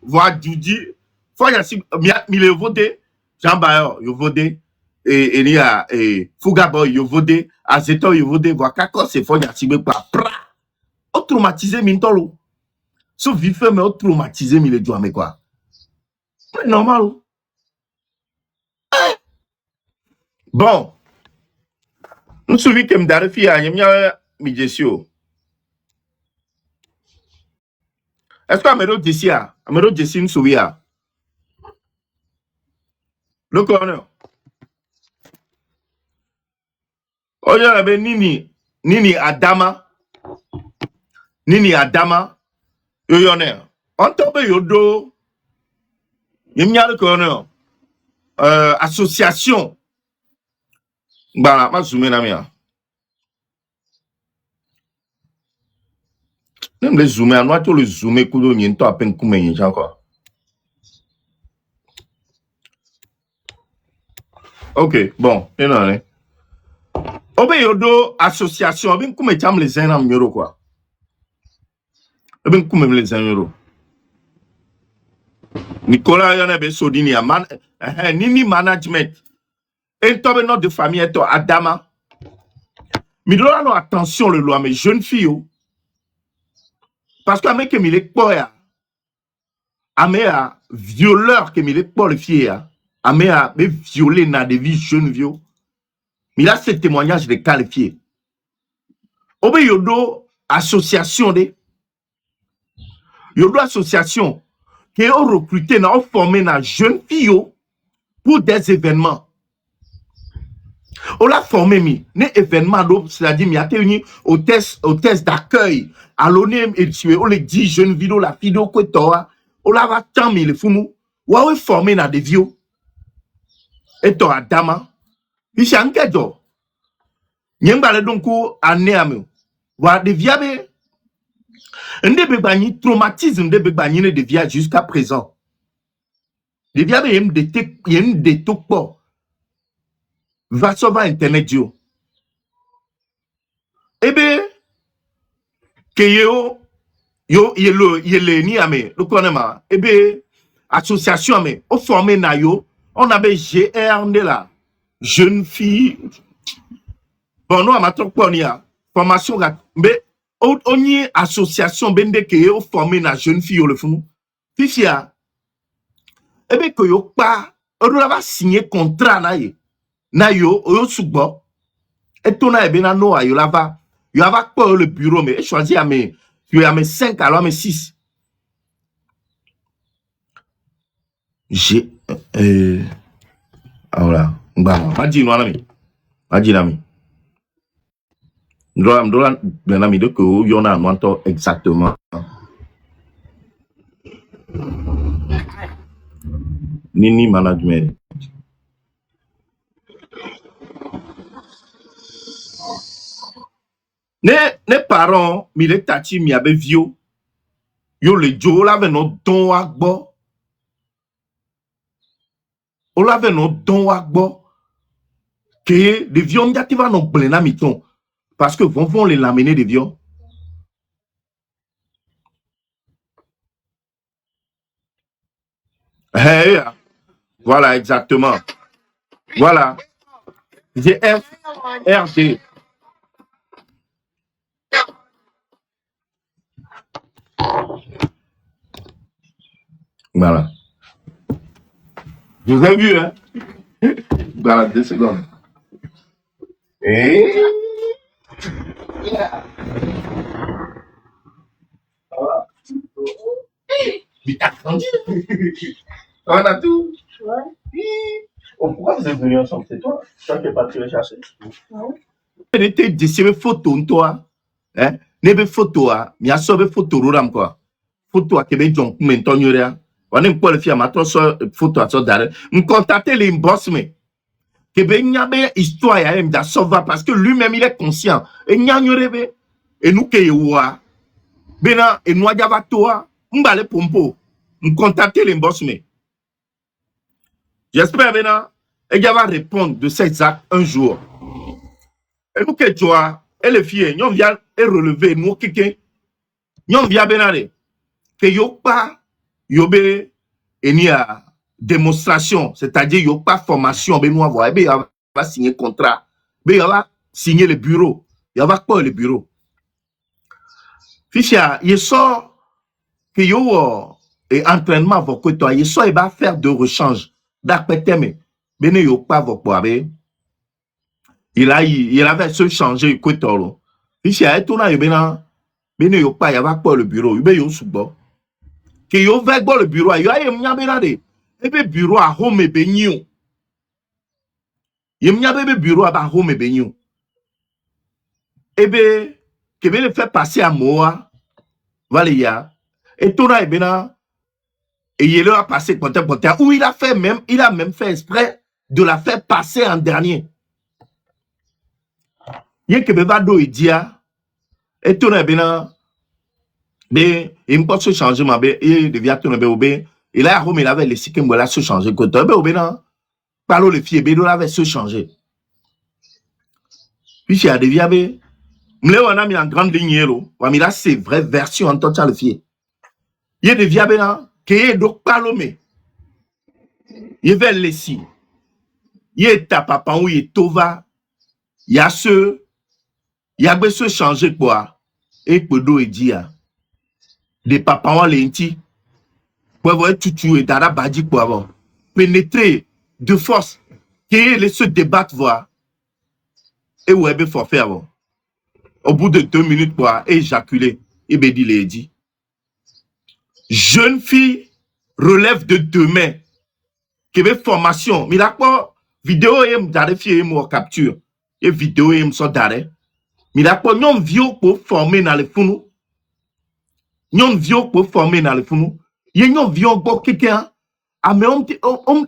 voir Dudi, faut y a mille voté, Jean Bayor, il voté, et il y a Fugabo, il voté, Azeto, il voté, voir Kakos, c'est faut y a ciblé par pra. On traumatisé Mintolo. Sauf vite fait, mais on traumatisé Mille Doigts, mais quoi. C'est normal. Bon. Nous souvenons que Mdarefi a Midjesio. Est-ce que Améro Jessia, Améro Jessi nous souvient? Le corner. Oh, il y avait Nini Adama. Nini Adama. Yoyoner. On tombe yodo. Il y a le corner. Association. Bah, ma zoomé na mia. Même les zoomer, nous avons le zoomer kudo niento à peine comme un encore. Ok, bon, et non, hein. Obe yodo association, ben comme cham les uns en euro quoi. Ben comme les 1 euro. Nicolas Yone be sodini a man, nini management. Et toi notre de famille et toi Adama. Mais là non attention le loi mais jeune fille. Parce que mec qui est quoi a violeur qui est pas le fille a violé na des vies jeunes vieux. Mais là c'est témoignage de qualifié. Obe yodo association de yodo association qui ont recruté na formé na jeune fille pour des événements. On l'a formé mi ne événement c'est-à-dire mi a tenu au test d'accueil à l'ONU et tu on les 10 jeunes vidéo la vidéo que toi on l'a va tant mi le fumu ou a formé na des vieux et toi Adama il s'est enquêté nyembale donc année ame wa de viabe ndebe bani traumatisme de bani ne devia jusqu'à présent de viabe yem de tokpo va sur internet yo ebe que yo le ni ame le connama ebe association ame au formé na yo on avait GR de la jeune fille bon nous amateur quoi ni a formation mais on y association bende que yo formé na jeune fille yo le fou fifia ebe que yo pas on va signer contrat na yo subo et ton ebe na no yo là-bas il y a pas le bureau, mais choisi à mes 5 alors mes 6. J'ai voilà. Bah, pas dit non ami. Pas dit ami. Dola ben ami de que y en a un exactement. Nini management. Ne parents, mi le tati mi abe vieux. Yo le jo la ve no don agbo. O la ve no don agbo. Que les vieux m'yati va no blena miton. Parce que vont les l'amener des vieux. Hey, voilà exactement. Voilà. GFRD. Voilà. Je vous ai vu, hein? Voilà, 2 secondes. Et... On a tout. Ouais. Oh, pourquoi vous êtes venus ensemble? C'est toi? Toi qui es parti le chercher? Ouais. Il était des photos, toi. Hein? Nebe photo, mi a sauvé photo, rouram quoi. Photo à Québec, donc, maintenant, il y a. On est pour le faire, ma photo à ça d'arrêt. Me contacter les boss, mais. Québec, il y a une histoire, il y a sauvé parce que lui-même, il est conscient. Et il y a une rêve. Et nous, qui est Bena, et nous, il y a toi. M'bale pompo. Me contacter les boss, mais. J'espère, Bena, et il va répondre de ces actes un jour. Et nous, que toi, et les filles, nous, vient et relever, nous, quelqu'un. Nous, vient, Benare. Que yo pas yobe eni a démonstration, c'est-à-dire yo pas formation ben nous avoir ben il va signer contrat, ben il va signer le bureau, il va pas le bureau. Fichia, il sort que yo et entraînement pour que toi, il sort il va faire de rechange. D'après thème, ben yo pas pour quoi ben il avait se changer que toi. Fichia, et tout là ben yo pas il va pas le bureau, ben yo sous que yo va le bureau, yo a yem nyabena de. Ebe bureau à home e benyo. Yem nyabe bureau à home e benyo. Ebe que ben le fait passer à Moa, Valéa. Et tout là, et il a passé côté où il a même fait exprès de la faire passer en dernier. Yen que va do et dia. Et tout là, il peut se changer, ma bé, il devient tout le bé, et là, home, il avait laissé qu'il me se changer. Côté, parlo le fille, il avait se changer. Puis, il a devient, m'le wana mi en grande ligne lo wa mi la c'est vraie version en tant le fier ye de via bena que ye do palome ye vel lesi ye ta papa ou ye tova ya se ya be se changer quoi et podo e dia de papa wa lenti pour voir tutu et dara badi quoi bon pénétrer de force que ye le se débattre voir et ouais be forfait bon au bout de 2 minutes quoi éjaculer et be dit les dit jeune fille relève de demain qui veut formation. Mais là, quoi, vidéo est m'dare fie moi capture. Et vidéo est m'so dare. Mais là, quoi, n'yon vieux pour former dans le funu. N'yon vieux pour former dans le funu. Y'yon vieux pour quelqu'un. Ah, mais on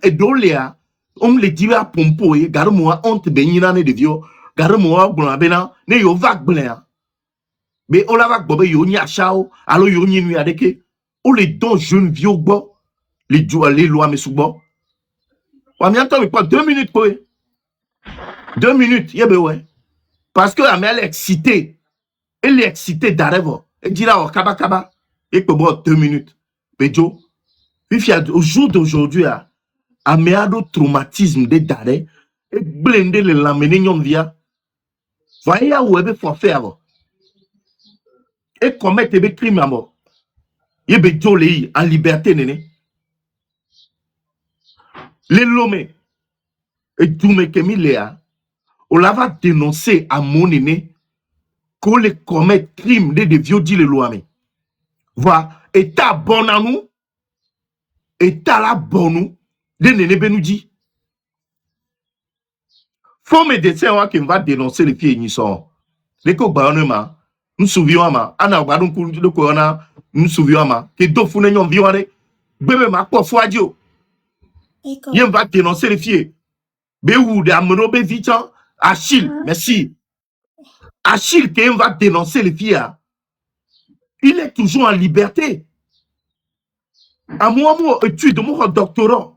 est doléa. On le dit à pompo, gare moi, on te bénit dans les vieux. Gare moi, bon, abena, ne yo vague blanc. Mais on la vague bobe yo ni achao. Alors yo ni nuit adeke. On les dons jeunes vieux bo. Les lois me soubo. On m'y entend, mais pas 2 minutes, quoi. 2 minutes, yeah, ben ouais. Parce que la mère est excitée. Elle est excitée d'arriver. Elle dit là, oh, kaba kaba. Et peut boire 2 minutes. Mais Joe, au jour d'aujourd'hui, à meado traumatisme de d'arrêt, et blender le l'amener yon via. Voyez où elle faut faire avant. Et commettre des crimes à mort. Et ben Joe, en liberté, néné. Les lomés. Et tout me kemi léa. On l'a va dénoncer à mon aîné. Qu'on les commet crime de vieux dit le loi. Voilà. État bon à nous. État là bon nous. De néné ben nous dit. Faut médecin qui va dénoncer les filles qui sont. Les cobayonnement. Nous souvions ma. Ana badun kou de corona. Nous souvions ma. Que deux fous n'ayons violé. Bébé ma quoi foi Dieu. Il va dénoncer les filles. Béou de ameno be vitan. Achille. Merci. Achille qui va dénoncer les filles. Il est toujours en liberté. À moi, étude, mon doctorat.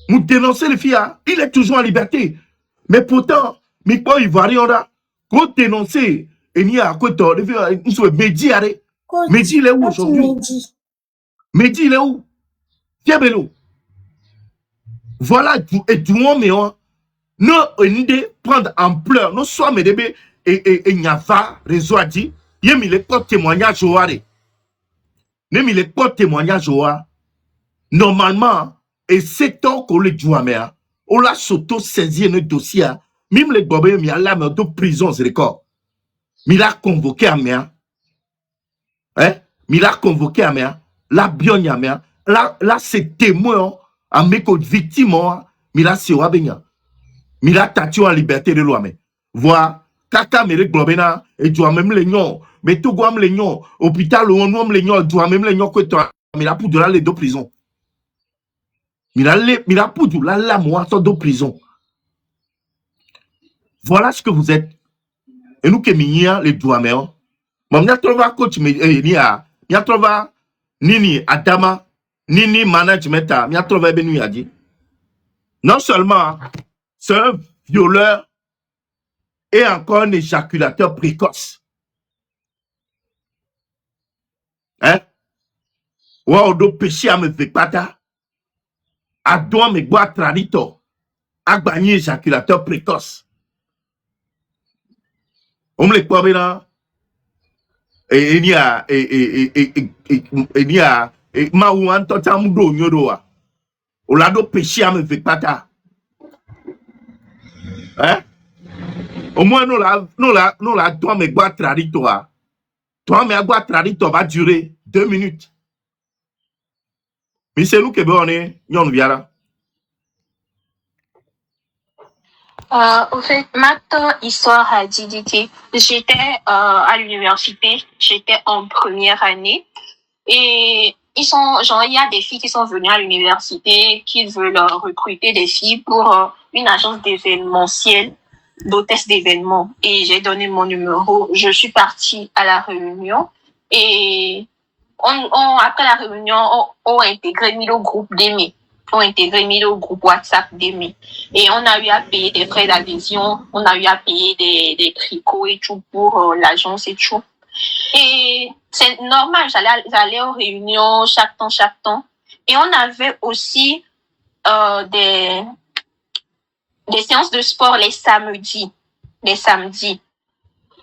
Nous dénoncer les filles, il est toujours en liberté. Mais pourtant, mais quoi, il va rien là. Quand dénoncer, il y a à côté, Mehdi, Mehdi, il est où aujourd'hui? Mehdi, il est où? Tiens, Bello. Voilà, et tout le monde, mais nous, on prendre ampleur, nous sommes des et il n'y a pas, réseau a dit, il y a mis les portes témoignages au Haré. Il y a mis les portes témoignages au Haré. Normalement, et c'est tant qu'on le dit à mer, on l'a s'auto-saisi un dossier, même les bobés, mais là, mais de prison, c'est le corps. Mais l'a convoqué à mer, hein, mais l'a convoqué à mer, la bionne à mer, là, c'est témoin, à mes côtes victimes, mais là, c'est Wabenya. Mais là, tatu en liberté de loi, mais. Voilà, kaka, mais les globena, et tu as même les nions, mais tout gomme les nions, hôpital, on nomme les nions, tu as même les nions que toi, mais là, pour de là, les deux prisons. Mira Poudou, là, là, moi, sort de prison. Voilà ce que vous êtes. Et nous, qui sommes les douamers, mais nous avons coach, nous avons Nini Adama, Nini Management, nous avons Benu Yadi. Non seulement, c'est un violeur et encore un éjaculateur précoce. Hein? Wa odo péché à me vekpata. A doit me boire tradito. A gagné éjaculateur précoce. On me le croit bien. Et il y a, il y a, ma ou un totam do nyodoa. O lado péché à me vekpata. Hein? Au moins, nous la, toi, me boire tradito. Toi, me boire tradito va durer 2 minutes. Mais c'est nous qui on est, nous viara. Au fait, ma histoire à DDT, j'étais à l'université, j'étais en première année et il y a des filles qui sont venues à l'université, qui veulent recruter des filles pour une agence d'événementiel, d'hôtesse d'événements. Et j'ai donné mon numéro, je suis partie à la réunion et après la réunion, on a intégré mis le groupe d'Aimé. On a intégré mis le groupe WhatsApp d'Aimé. Et on a eu à payer des frais d'adhésion, on a eu à payer des tricots et tout pour l'agence et tout. Et c'est normal, j'allais aux réunions chaque temps. Et on avait aussi des séances de sport les samedis.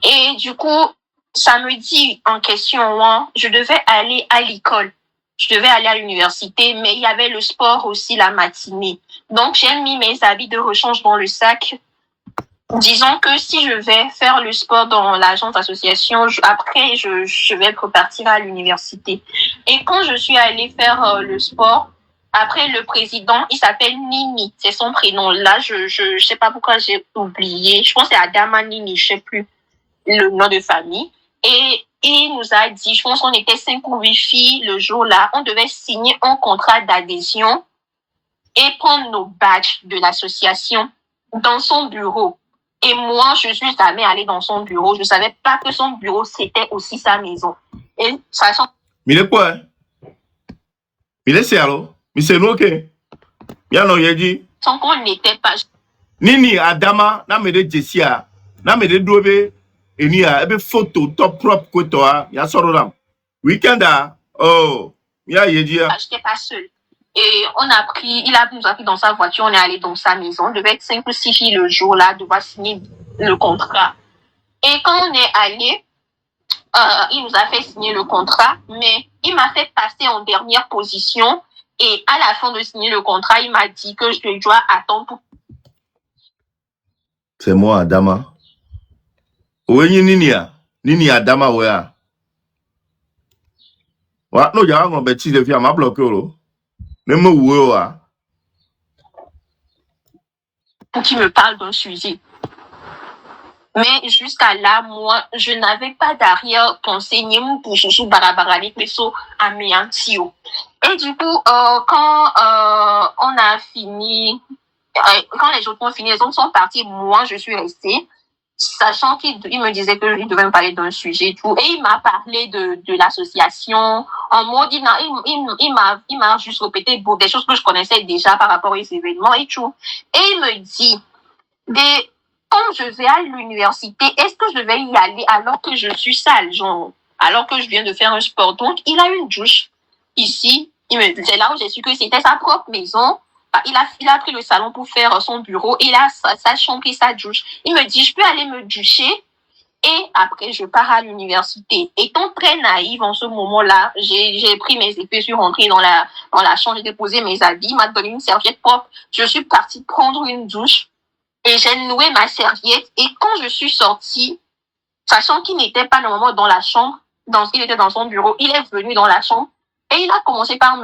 Et du coup, samedi en question, je devais aller à l'école. Je devais aller à l'université, mais il y avait le sport aussi la matinée. Donc, j'ai mis mes habits de rechange dans le sac. Disons que si je vais faire le sport dans l'agence association, après, je vais repartir à l'université. Et quand je suis allée faire le sport, après le président, il s'appelle Nini, c'est son prénom. Là, je sais pas pourquoi j'ai oublié. Je pense que c'est Adama Nini, je sais plus le nom de famille. Et il nous a dit, je pense qu'on était 5 ou 8 filles le jour-là, on devait signer un contrat d'adhésion et prendre nos badges de l'association dans son bureau. Et moi, je suis jamais allée dans son bureau. Je savais pas que son bureau, c'était aussi sa maison. Et sachant... Mais il est quoi? Il est sérieux? Mais c'est nous, ok? Bien, non, il a dit. Sans qu'on n'était pas... Nini, Adama, n'a me de Jessia, n'a me de Doué, et ni a, ebe photo, top propre, que toi, y'a sorti week-end, oh, y'a, il a dit. J'étais pas seule. Et il nous a pris dans sa voiture, on est allé dans sa maison. Il devait être 5 ou 6 filles le jour-là, devoir signer le contrat. Et quand on est allé, il nous a fait signer le contrat, mais il m'a fait passer en dernière position. Et à la fin de signer le contrat, il m'a dit que je dois attendre pour... C'est moi, Adama. Oui, Nini Adama, ouais. Ouais, non, y'a un petit de filles à m'a bloqué, ne me oué, pour qu'il me parle d'un sujet. Mais jusqu'à là, moi, je n'avais pas d'arrière-pensée, ni mon pouchouchou barabarali, peso amiantio. Et du coup, quand on a fini, quand les autres ont fini, les autres sont partis, moi, je suis restée, sachant qu'il me disait que il devait me parler d'un sujet et tout. Et il m'a parlé de l'association. En mode, il m'a juste répété des choses que je connaissais déjà par rapport aux événements et tout. Et il me dit, comme je vais à l'université, est-ce que je vais y aller alors que je suis sale, genre, alors que je viens de faire un sport? Donc, il a une douche ici. C'est là où j'ai su que c'était sa propre maison. Il a pris le salon pour faire son bureau. Il a sa chambre et sa douche. Il me dit, je peux aller me doucher et après, je pars à l'université. Étant très naïve en ce moment-là, j'ai pris mes épées, je suis rentrée dans la chambre, j'ai déposé mes habits, il m'a donné une serviette propre. Je suis partie prendre une douche. Et j'ai noué ma serviette. Et quand je suis sortie, sachant qu'il n'était pas normalement dans la chambre, il était dans son bureau, il est venu dans la chambre et il a commencé par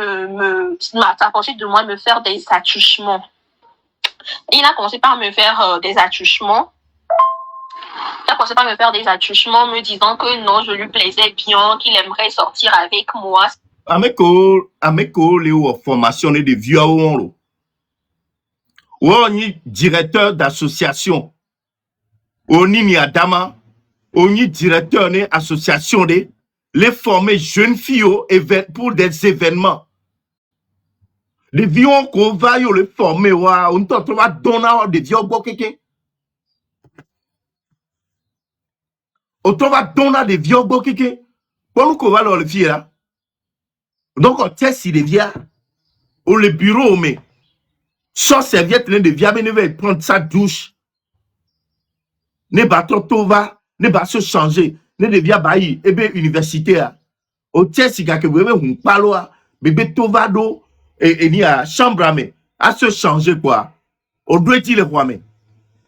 s'approcher de moi, me faire des attouchements. Il a commencé par me faire des attouchements. Il a commencé par me faire des attouchements, me disant que non, je lui plaisais bien, qu'il aimerait sortir avec moi. Ameko, les formations de vieux on est directeur d'association. On est Adama. On est directeur d'association de les former jeunes filles pour des événements. Les vieux qu'on va les former, on va donner des vieux quelqu'un. On va donner des vieux quelqu'un. Pour nous qu'on va les filles là. Donc, on tient si les via, au le bureau, mais, sans serviette, ne via, mais ne va prendre sa douche. Ne va trop va, ne va se changer, ne devia bailler, et bien, université, au tient si que vous avez un palo, bébé tovado, et ni à chambre à se changer, quoi. Au doit il le roi, mais,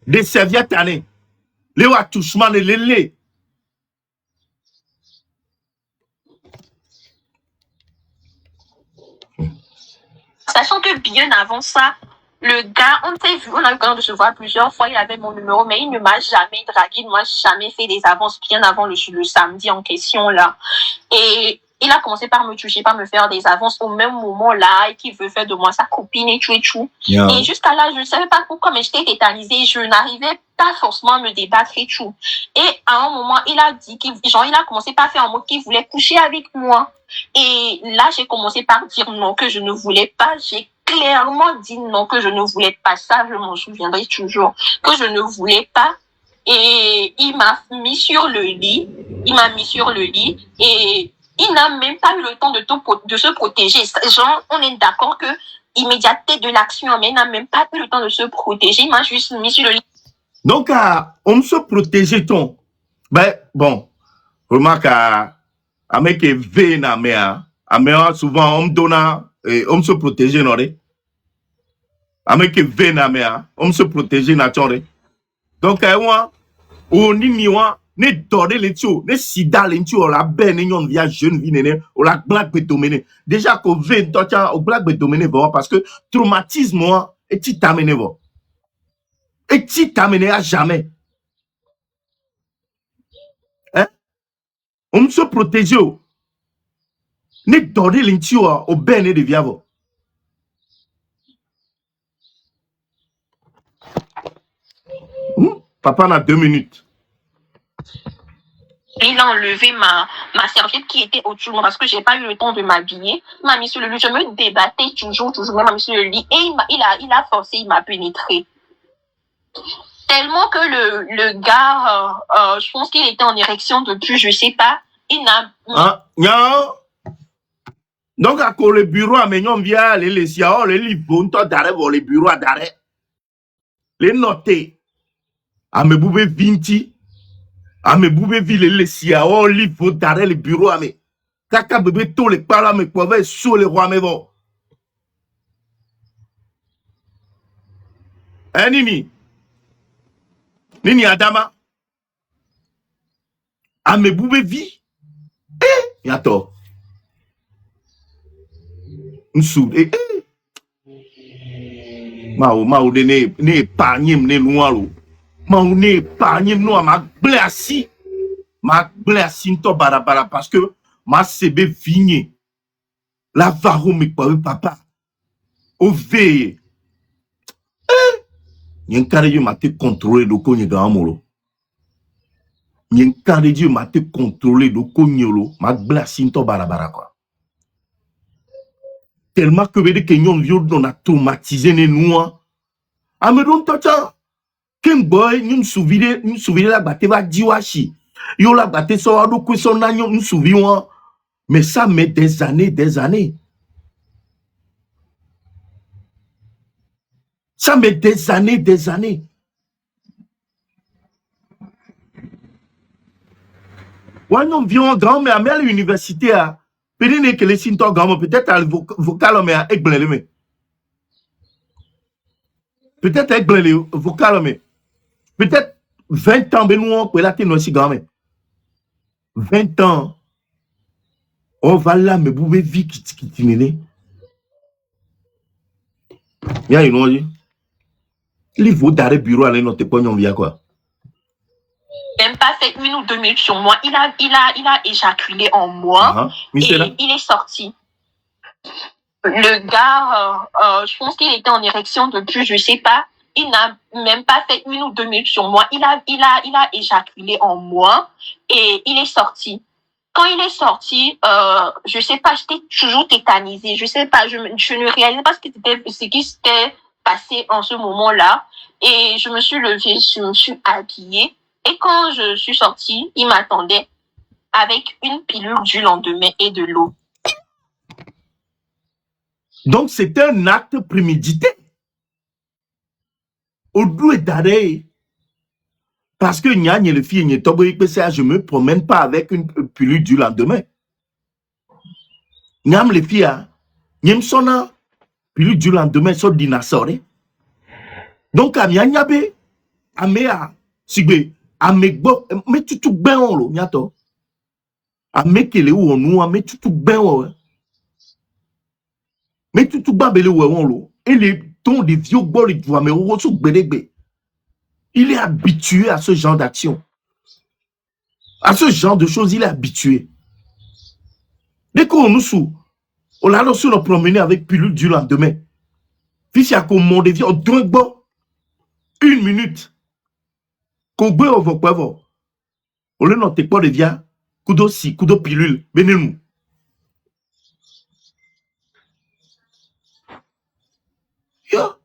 des serviettes années, les touchement de l'élé. Sachant que bien avant ça, le gars, on s'est vu, on a eu l'occasion de se voir plusieurs fois, il avait mon numéro, mais il ne m'a jamais dragué, il ne m'a jamais fait des avances bien avant le samedi en question là. Et il a commencé par me toucher, par me faire des avances au même moment là, et qu'il veut faire de moi sa copine et tout et tout. Yeah. Et jusqu'à là, je ne savais pas pourquoi, mais j'étais tétanisée, je n'arrivais pas forcément à me débattre et tout. Et à un moment, il a dit il a commencé par faire un mot qu'il voulait coucher avec moi. Et là, j'ai commencé par dire non, que je ne voulais pas. J'ai clairement dit non, que je ne voulais pas ça. Je m'en souviendrai toujours, que je ne voulais pas. Et il m'a mis sur le lit. Et il n'a même pas eu le temps de se protéger. Genre, on est d'accord que immédiateté de l'action, mais il n'a même pas eu le temps de se protéger. Il m'a juste mis sur le lit. Donc, on se protégeait ton. Ben, bon, remarque à mec V na mea, souvent on me se protéger non de. À mec V na mea, on se protéger na tchore. Donc on ni ne dorde le tio, ne sida le tio la ben ne via jeune vie nene, ou la black betomene. Déjà qu'on V tocha au black betomene parce que traumatisme moi et tu t'amènes voir. Et tu t'amènes à jamais. Hein? On se protéger. Ne dorde le tio au ben de viavo. Papa a 2 minutes. Il a enlevé ma serviette qui était au-dessus de moi parce que j'ai pas eu le temps de m'habiller. Il m'a mis sur le lit. Je me débattais toujours. Il m'a mis sur le lit et il a forcé, il m'a pénétré. Tellement que le gars, je pense qu'il était en érection depuis, je sais pas. Il n'a. Donc, à quoi le bureau à Mignon via les siao, les livres, d'arrêt, les bureaux à d'arrêt. Les notés. À me bouber 20. À me bouber ville les siao, livre d'arrêt, les bureaux à me. Kaka bébé tous les parents me pouvaient sur les rois me vont. Hein, Nini? Nini Adama? À me bouber vie? Yato. Nsou. Mao de ne épargne ne noir. Mao ne épargne noir ma blessi. Ma blessi to barabara parce que ma sebe vigne. La varou me papa. Au veille. Yen carré m'a te contrôlé de kogne dans amolo. Yen carré m'a te contrôlé de kognolo. Ma blessi to barabara quoi. Tellement que veut dire que nous a traumatisé les noirs. Ah mais donc tata, qu'un boy nous souvient la batte va diwashi. Yo la batte so ado question na nous souvient. Mais ça met des années. Ça met des années. Ouais non viens grand mais à l'université à peut-être que les symptômes grand peut-être à vocal mais à églelé. Peut-être avec les vocal, mais peut-être 20 ans, Benoît, pour la tenue aussi, 20 ans, on va là, mais vous pouvez vivre qui t'imène. Bien, il dit, il faut d'arrêt bureau aller notre pognon via quoi. Même pas fait 1 ou 2 minutes sur moi. Il a éjaculé en moi et il est sorti. Le gars, je pense qu'il était en érection depuis, je sais pas. Il n'a même pas fait 1 ou 2 minutes sur moi. Il a éjaculé en moi et il est sorti. Quand il est sorti, je sais pas, j'étais toujours tétanisée. Je sais pas, je ne réalisais pas ce qui s'était passé en ce moment-là. Et je me suis levée, je me suis habillée. Et quand je suis sortie, il m'attendait avec une pilule du lendemain et de l'eau. Donc, c'est un acte prémédité. Au doué d'arrêt. Parce que Nyan et le fille, je me promène pas avec une pilule du lendemain. Nyam les filles, Nyam sona pilule du lendemain, so dinosaure. Donc, à Nyanyabe, à Mea, Sigbe, à Megbo, mais tu tout ben on lo, Nyato. À Mekele ou on mais tu tout ben on. Mais tu tout babele ou on lo. Et les tons des vieux bols, tu vois, mais au retour, il est habitué à ce genre d'action. À ce genre de choses, il est habitué. Dès qu'on nous sous, on a reçu nous promener avec pilule du lendemain. Puis si à qu'on monte des vieux, on doit boire 1 minute. Qu'on boit au vent, on le note pas de vieux, kudo si, kudo pilule, venez nous. Yeah.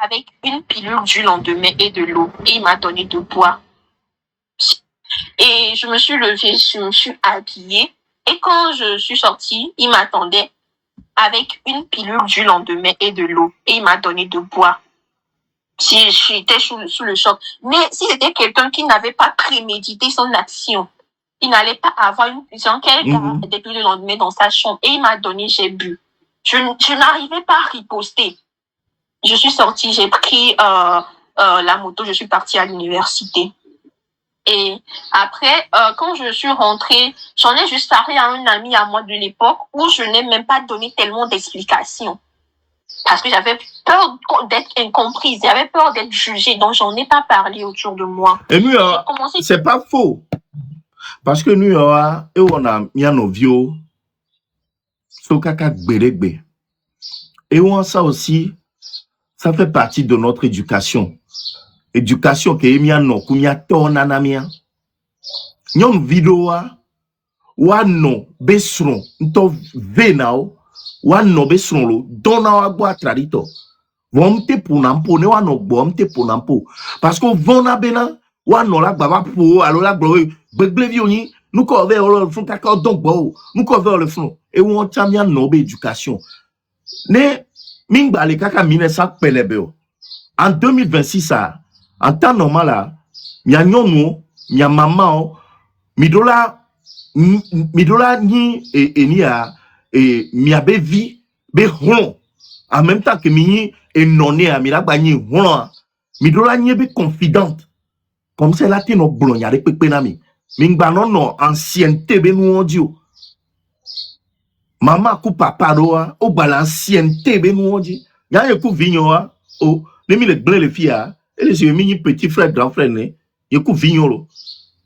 Avec une pilule du lendemain et de l'eau. Et il m'a donné de boire. Et je me suis levée, je me suis habillée. Et quand je suis sortie, il m'attendait avec une pilule du lendemain et de l'eau. Et il m'a donné de boire. Si j'étais sous le choc. Mais si c'était quelqu'un qui n'avait pas prémédité son action, il n'allait pas avoir une vision quelqu'un depuis le lendemain dans sa chambre. Et il m'a donné, j'ai bu. Je n'arrivais pas à riposter. Je suis sortie, j'ai pris la moto, je suis partie à l'université. Et après, quand je suis rentrée, j'en ai juste parlé à un ami à moi de l'époque où je n'ai même pas donné tellement d'explications. Parce que j'avais peur d'être incomprise, j'avais peur d'être jugée, donc j'en ai pas parlé autour de moi. Et nous, c'est pas faux. Parce que nous, on a mis nos vieux, et on ça aussi, ça fait partie de notre éducation. Éducation que emia no kumia tona na mia. Nyon vidéo wa no besron nto venao wa no besron lo dona wa gbo atradito. Vomte punampo ne wa no bomte punampo parce que vona bena wa no la baba po alo la gbo gbeglevi oni nous ko ve le fun kaka donc bo nous ko ve le fun et won tamia no be éducation. Ne mingba le kaka 1900 pelebeo. En 2026 en temps normal là, mia nyono, mia maman, midola ni enia mia bevi be hon en même temps que mi et noné a mi la bagni hon midola ni be confidente comme c'est là no blonya de pepe na mi mingba non ancienneté be nou ondio maman ku papa doa o bala ancienneté be nou ondi ya ye ku vigno o ne mi le blé le fia et les mini petit frère grand frère né ye ku vigno lo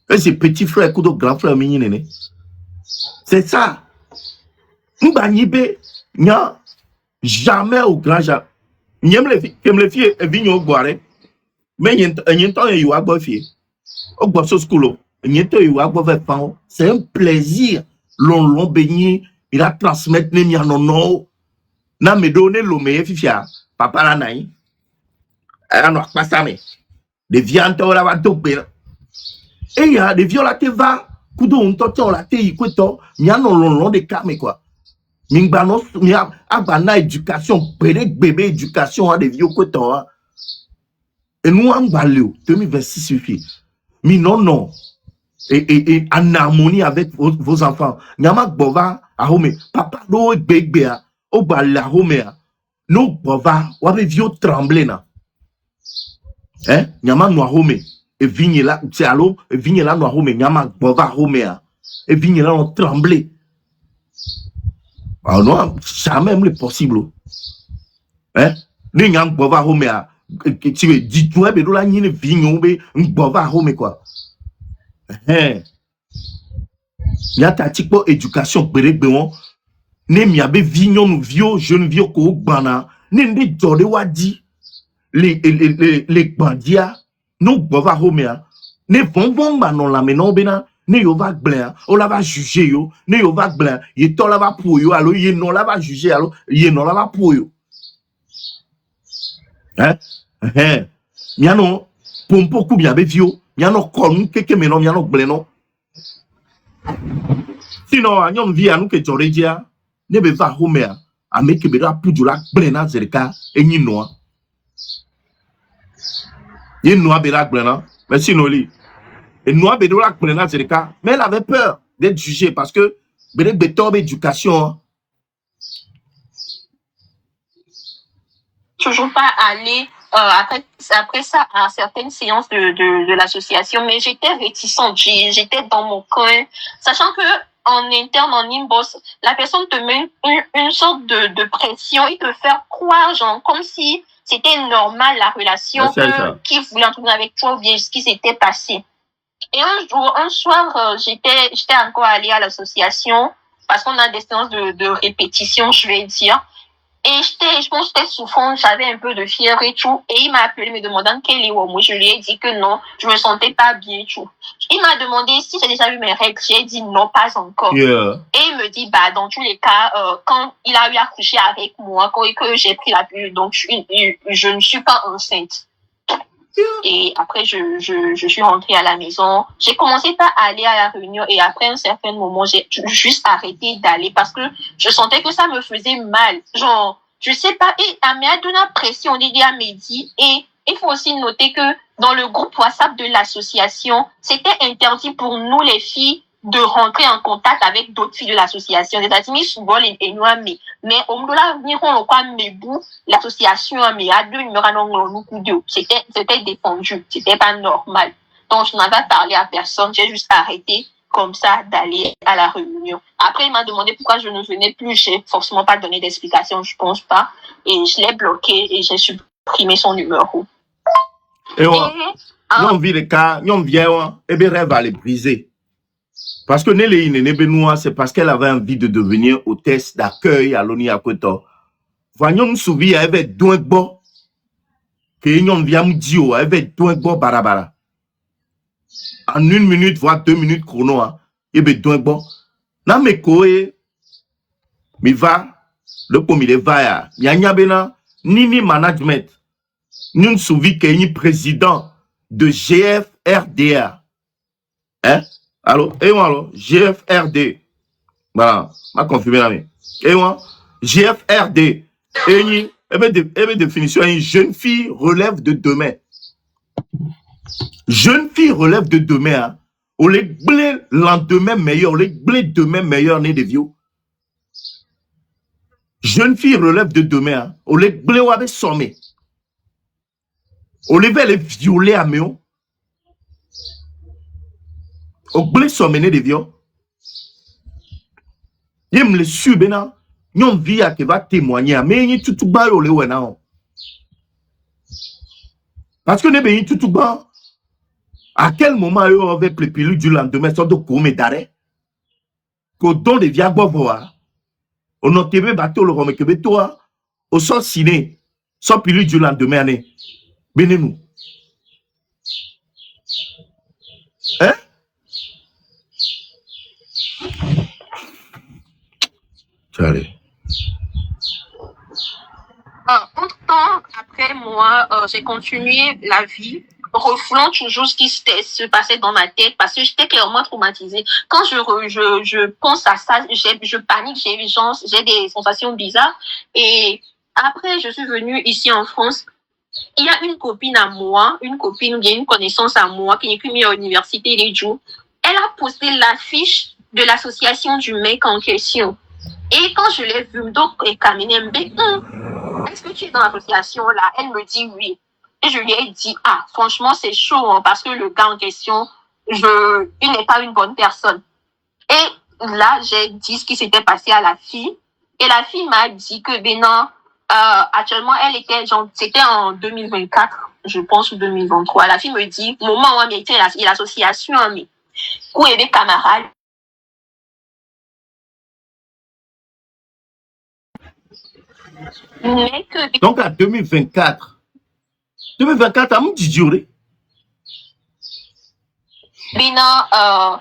et c'est petit frère ku do grand frère mini né c'est ça m'ba nibe nya jamais au grand jamais nyem le fie e vigno boire mais yen temps yo agbo fie o gbo so school yen temps yo agbo ve pan c'est un plaisir long béni il a transmettre ne mi anono na me donner lo me fifia papa la nai ano pasame de viande la va doper et il y a des violatés va kudo on toto la te ikoto mi ano long de kame quoi mingba no mi abana éducation bébé éducation a des vieux koto et nous en balio 2026 suffit mi non et en harmonie avec vos enfants nyama bova a home papa do bébé o bala home no bova wa be vieux trembler na nyama no home et vigne là c'est allo et vigne là no home nyama bova home et vigne là on trembler ah non jamais le possible ni nyam bova home tu veux dis toi be do la nyine vigne be bova home quoi ya ta tipo éducation berebe won ne mi abe vignon nou vieux jeune vieux ko gbana ne ndi jode wadi les bandia no bova homea ne von ba non la menon bena ne yo va gblin o la va juger yo ne yo va gblin ye to la va pour yo alors ye non la va juger alors ye non la va pour yo Miano, pompo ku bien bevio. Miano konu keke meno miano bleno. Sinon, a nyom vi anu ke joredia. Ne be va homea. A me ke be la pujula blena zerika. E nyi noa. Ye noa be la blena. Mais sinon li. Et noa be la blena zerika. Mais elle avait peur d'être jugée parce que bene beto éducation. Toujours pas aller après ça à certaines séances de l'association, mais j'étais réticente, j'étais dans mon coin, sachant que en interne, en inbox, la personne te met une sorte de pression et te faire croire, genre, comme si c'était normal la relation qui voulait entretenir avec toi ou bien ce qui s'était passé. Et un soir, j'étais encore allée à l'association parce qu'on a des séances de répétition, je vais dire. Et je pense que j'étais souffrante, j'avais un peu de fièvre et tout. Et il m'a appelé me demandant quel est moi. Je lui ai dit que non, je me sentais pas bien et tout. Il m'a demandé si j'ai déjà eu mes règles. J'ai dit non, pas encore. Yeah. Et il me dit, bah, dans tous les cas, quand il a eu à coucher avec moi, que j'ai pris la pilule, donc je ne suis pas enceinte. Et après, je suis rentrée à la maison. J'ai commencé par aller à la réunion et après un certain moment, j'ai juste arrêté d'aller parce que je sentais que ça me faisait mal. Genre, je sais pas, et Améa donne la pression, on dit à Mehdi. Et il faut aussi noter que dans le groupe WhatsApp de l'association, c'était interdit pour nous les filles de rentrer en contact avec d'autres filles de l'association. C'est-à-dire, souvent, les noirs, mais au moment là, l'association, mais à deux, c'était défendu. C'était pas normal. Donc, je n'avais parlé à personne. J'ai juste arrêté comme ça d'aller à la réunion. Après, il m'a demandé pourquoi je ne venais plus. J'ai forcément pas donné d'explication, je pense pas. Et je l'ai bloqué et j'ai supprimé son numéro. Et on vit les cas, on vient, et bien, rêve à les briser. Parce que Benoît, c'est parce qu'elle avait envie de devenir hôtesse d'accueil à l'ONI à Koto. Voyons, nous souviens, elle avait deux bon. Que nous vient me dire, elle avait deux bon barabara. En 1 minute, voire 2 minutes chrono, il y avait deux bon. N'a me koé, mi va, le comité va, y a bena, nini management. Nous souviens qu'il y a un président de GFRDA. Hein? Allô? Et moi, allô? GFRD. Voilà, ma confirmé là. Et moi, GFRD. Et une définition, une jeune fille relève de demain. Jeune fille relève de demain. Hein. On les blé lendemain meilleur, on les blé demain meilleur, né de vieux. Jeune fille relève de demain. Hein. On les blé ou avec sommet. On les veut les violer à méo. On blé sommet, né de vieux. Il me le suit, ben non, vie à qui va témoigner, mais il tout bas au lewe na. Parce que ne ben tout bas. À quel moment il avec les pilules du lendemain sont de courme d'arrêt? Qu'au don de viago voir. On a tebe bateau le rome que toi, au sort ciné, sans pilule du lendemain, benez nous. Hein? Allez. Entre-temps, après moi, j'ai continué la vie, refoulant toujours ce qui se passait dans ma tête, parce que j'étais clairement traumatisée. Quand je pense à ça, je panique, j'ai des sensations bizarres. Et après, je suis venue ici en France. Il y a une copine à moi, ou bien une connaissance à moi, qui est mis à l'université les jours. Elle a posté l'affiche de l'association du mec en question. Et quand je l'ai vu, donc, est-ce que tu es dans l'association là? Elle me dit oui. Et je lui ai dit, ah, franchement, c'est chaud, hein, parce que le gars en question, il n'est pas une bonne personne. Et là, j'ai dit ce qui s'était passé à la fille. Et la fille m'a dit que, ben non, actuellement, elle était, genre, c'était en 2024, je pense, ou 2023. La fille me dit, moment où elle était l'association, mais, où est des camarades? Donc, à 2024, à mon duré. Mais non,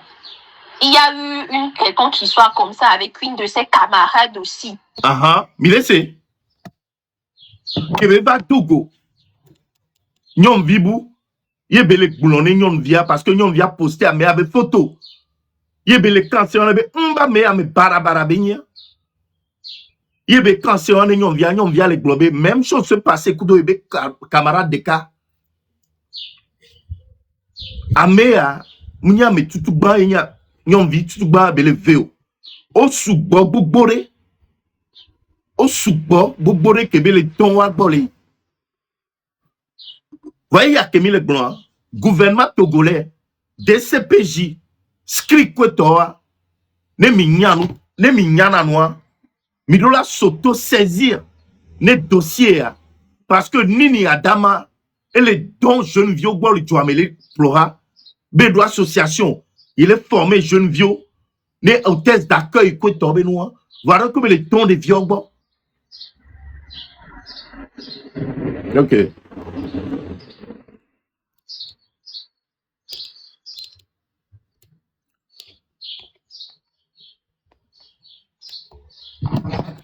il y a eu quelqu'un qui soit comme ça avec une de ses camarades aussi. Ah, mais laissez. Kebeba Togo. Nyon vibou, yebele boulonné nyon via parce que nyon via posté à me avec photo. Yebele cancer on avait me à me barabara benya. Yebe cancer on nyon via les globés. Même chose se passait kudo yebe camarade de cas. Amea, mounya me tutuba yenya nyon vi tutuba bele veo. O sugbo bobore. O sugbo bobore kebele tonwa bolé. Voyez, il y a Kémy Blanc, gouvernement togolais, DCPJ, script Kwetoa, ne mignana noa, midola s'auto saisir, ne dossier, parce que Nini Adama, et les dons jeunes vieux, le Djouamele Flora, Bédo Association, il est formé jeunes vieux, ne hôtesse d'accueil Kwetoa Benoît, voilà comme les dons des vieux. Ok.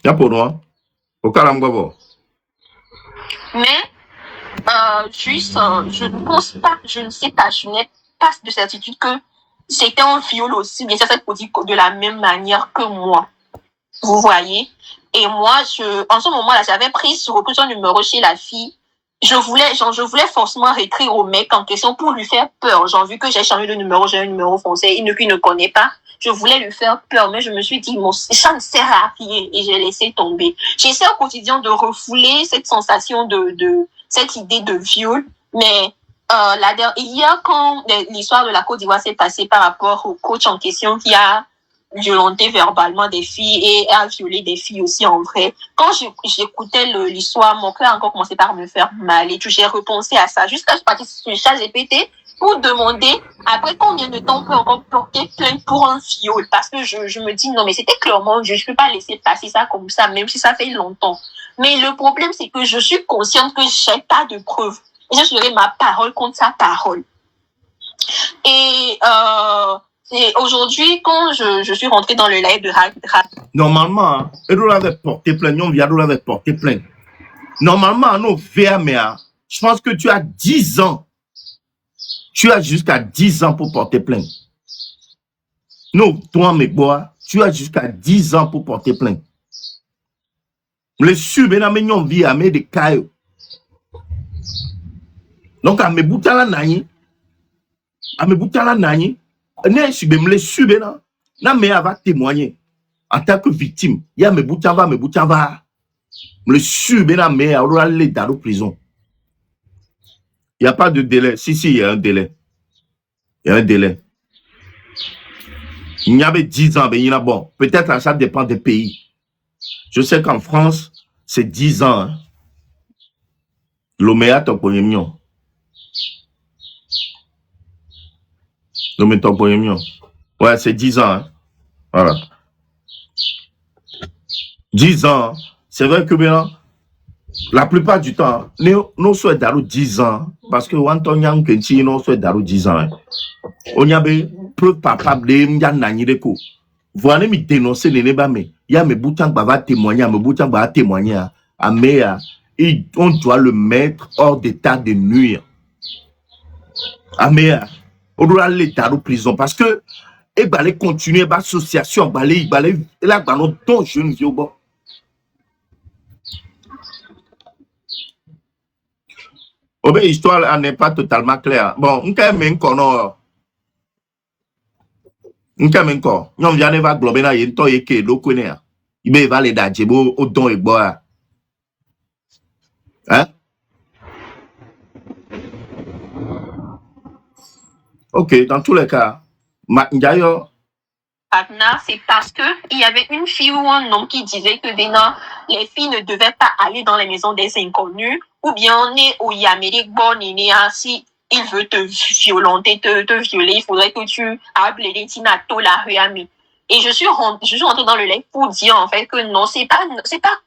Y'a pour nous, au Kalambabo. Mais, je ne pense pas, je ne sais pas, je n'ai pas de certitude que c'était un viol aussi, bien sûr, cette politique de la même manière que moi. Vous voyez? Et moi, en ce moment-là, j'avais pris son numéro chez la fille. Je voulais forcément réécrire au mec en question pour lui faire peur. Vu que j'ai changé de numéro, j'ai un numéro français, il ne connaît pas. Je voulais lui faire peur, mais je me suis dit, ça ne sert à rien et j'ai laissé tomber. J'essaie au quotidien de refouler cette sensation cette idée de viol, mais hier, quand l'histoire de la Côte d'Ivoire s'est passée par rapport au coach en question qui a violenté verbalement des filles et a violé des filles aussi en vrai. Quand j'écoutais l'histoire, mon cœur a encore commencé par me faire mal et j'ai repensé à ça jusqu'à ce que je partisse sur ChatGPT pour demander après combien de temps on peut encore porter plainte pour un viol, parce que je me dis non mais c'était clairement je peux pas laisser passer ça comme ça même si ça fait longtemps. Mais le problème c'est que je suis consciente que j'ai pas de preuves et je serai ma parole contre sa parole. Et aujourd'hui, quand je suis rentrée dans le live de normalement, elle avait porté plainte, non, via avait porté plainte. Normalement, non, VMA, je pense que tu as 10 ans. Tu as jusqu'à 10 ans pour porter plainte. Non, toi, mes bois, tu as jusqu'à 10 ans pour porter plainte. Les subéna mignon vie à mes de cailloux. Donc, à mes boutala nani, ne subé me les subéna, na me va témoigner en tant que victime. Il y a mes boutava, me le subéna me à aller dans la prison. Il n'y a pas de délai. Si, il y a un délai. Il y a un délai. Il y avait 10 ans, mais il y en a bon. Peut-être ça dépend des pays. Je sais qu'en France, c'est 10 ans. Hein. L'Oméa, ton premier million. L'Oméa, ton premier million. Ouais, c'est 10 ans. Hein. Voilà. 10 ans. C'est vrai que maintenant, la plupart du temps, nous sommes dans 10 ans. Parce que Wanton Kenchi, nous sommes dans 10 ans. Hein. On y avait preuve palpable de M'yanani de ko. Voilà, me dénoncer les nébas, mais il y a mes boutons qui vont témoigner, mes boutons qui vont témoigner à Méa. Et on doit le mettre hors d'état de nuire. À Méa. On doit aller dans la prison parce que il va continuer l'association, il va là dans notre jeune vieux bon. Oh ben l'histoire n'est pas totalement claire. Bon, on quand même encore encore. Non, il y a ne va glober na yento yeke do connaît. Il va les dajebo au don et bois. Hein? Ok, dans tous les cas, d'ailleurs. C'est parce que il y avait une fille ou un homme qui disait que les filles ne devaient pas aller dans les maisons des inconnus, ou bien on est au Yamérique bon si il veut te violenter, te violer, il faudrait que tu appelles les Tinato la Ruami. Et je suis rentrée dans le live pour dire en fait que non, c'est pas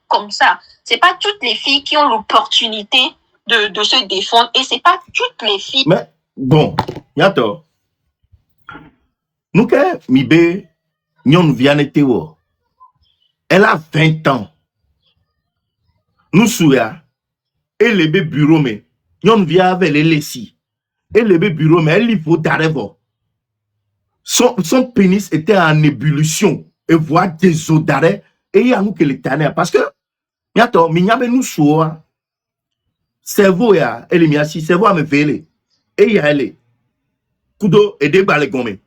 comme ça. C'est pas toutes les filles qui ont l'opportunité de se défendre et c'est pas toutes les filles. Mais bon, yato. Nous que mibe nyon viane tewo. Elle a 20 ans. Nous souya et les bureau mais Nyon via avec les lessis. Et le bureau, mais elle faut d'arrêt. Son pénis était en ébullition. Et voit des eaux d'arrêt. Et il y a nous que l'éternel. Parce que, bientôt, il y a nous soa. Cerveau, ya, elle est assis, cerveau à me vélé. Et il y a elle. Kudo, et des balles gommées.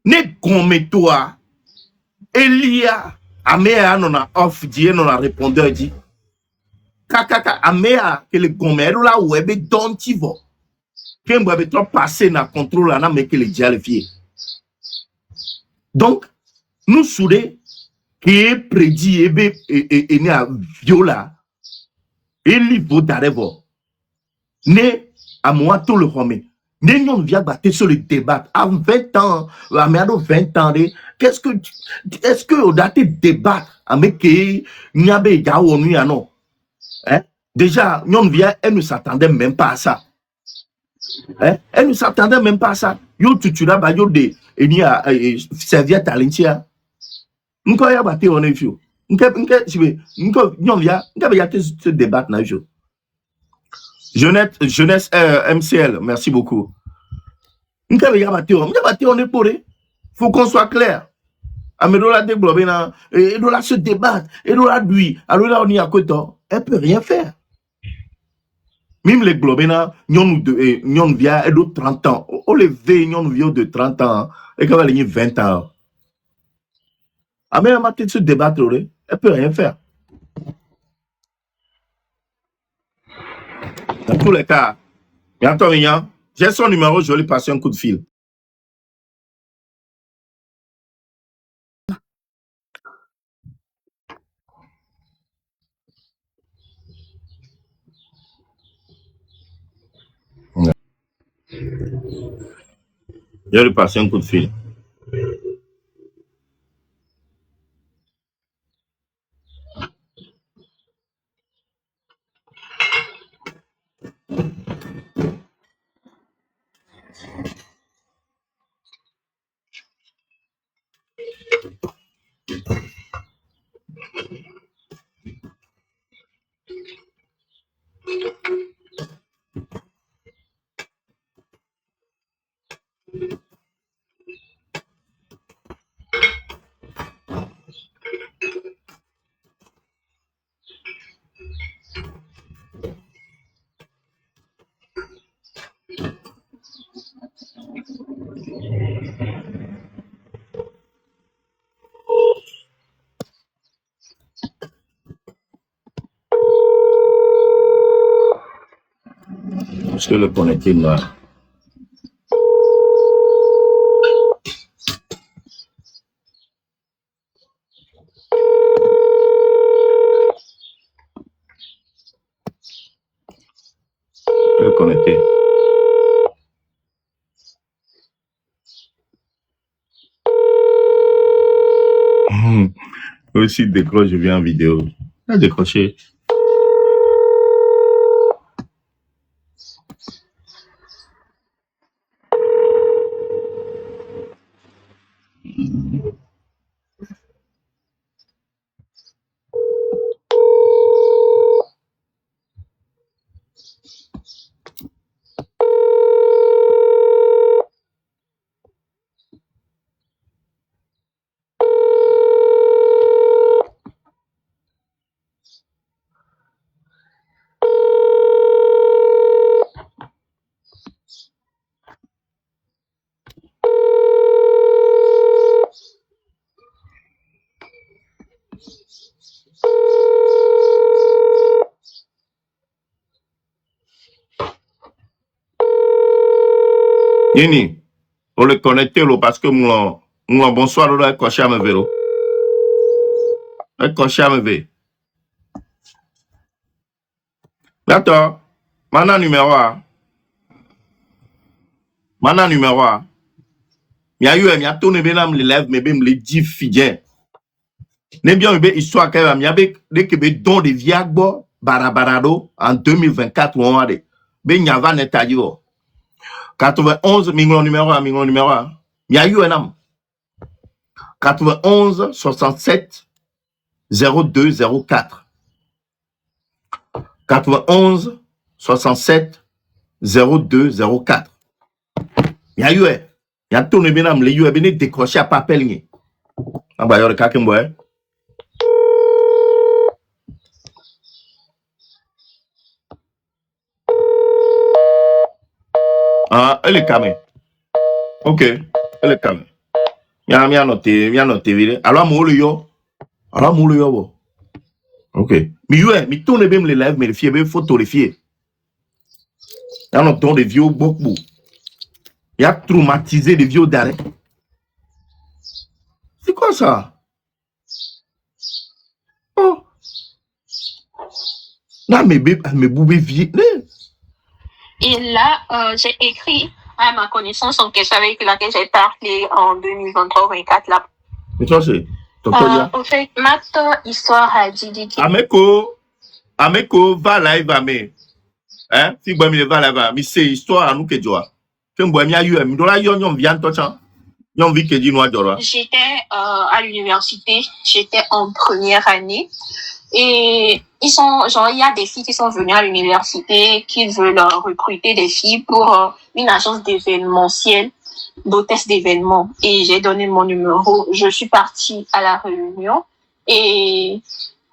Ne gomme toi. Elia, Amea non a off, dit, non a répondeur, dit. Kaka, Amea, que le gomme, là où elle est don tivo. Qu'un bois trop passé dans le contrôle, là, mais que les dialogues. Donc, nous soudés, qui est prédit et né à viola, et livre d'arrêt, né à moi tout le romain. Né nous vient battre sur le débat. À 20 ans, à 20 ans, est-ce que au date débat avec qui n'y a pas de non? Hein? Déjà, nous vient, elle ne s'attendait même pas à ça. Hein? Elle ne s'attendait même pas à ça. Yo tu là, bah yo de, et n'y a serviette à l'intérieur. Nous quand y a battu on est vieux. Nous vient, nous y a ce débat là jo. Jeunesse MCL, merci beaucoup. Nous y a battu on est pour. Faut qu'on soit clair. Amedola développé na, et doit se débattre, et doit lui, alors là on y a quoi toi? Elle peut rien faire. Même les globéna, nous via et d'autres 30 ans. On les veille, nous vient de 30 ans, et quand elle a 20 ans. Ah, mais elle m'a se débattre, elle peut rien faire. Dans tous les cas, et attends, j'ai son numéro, je vais lui passer un coup de fil. Je vais lui passer un coup de fil. Je vais le connecter là. Je vais le connecter. Aussi décroche, je viens en vidéo. Il a décroché. Yini, on le connecter parce que moi bonsoir là coché à me vélo. Coché à me vélo. D'accord. Maintenant numéro A. Maintenant numéro A. Il y a eu tourné benam l'élève mais même les 10 fidèles. N'est bien une histoire quand même, il y avait des Québec dont des viagbo barabarado en 2024 ou on a des ben yava netadio. 91 millions numéro 1 million numéro 1. Il y a eu un homme. 91 67 02 04. 91 67 02 04. Il y a eu, il y a tourné bien, il y a eu décroché à pas appel. Ah bah, il y a le cas qui me ah, elle est calme. Ok, elle est calme. Il y a noté. Alors, moi, le yo. Alors, moi, le yo. Ok. Mais tourne bien les lives, mais les filles, il faut les filles. Il y a notre de vieux beaucoup. Il y a traumatisé les vieux d'arrêt. C'est quoi ça? Oh. Là, mes boubés vieux. Et là, j'ai écrit à ma connaissance en question avec laquelle j'ai parlé en 2023-2024 là. Mais toi, c'est en fait, ma histoire a dit Ameko, va live à me. Hein? Si vous me va live à me, c'est histoire à nous que tu vois. Que vous m'avez eu, mais dans la yon vient toi, yon vit que dit nous à j'étais à l'université, j'étais en première année. Et il y a des filles qui sont venues à l'université, qui veulent recruter des filles pour une agence d'événementiel, d'hôtesse d'événements. Et j'ai donné mon numéro. Je suis partie à la réunion. Et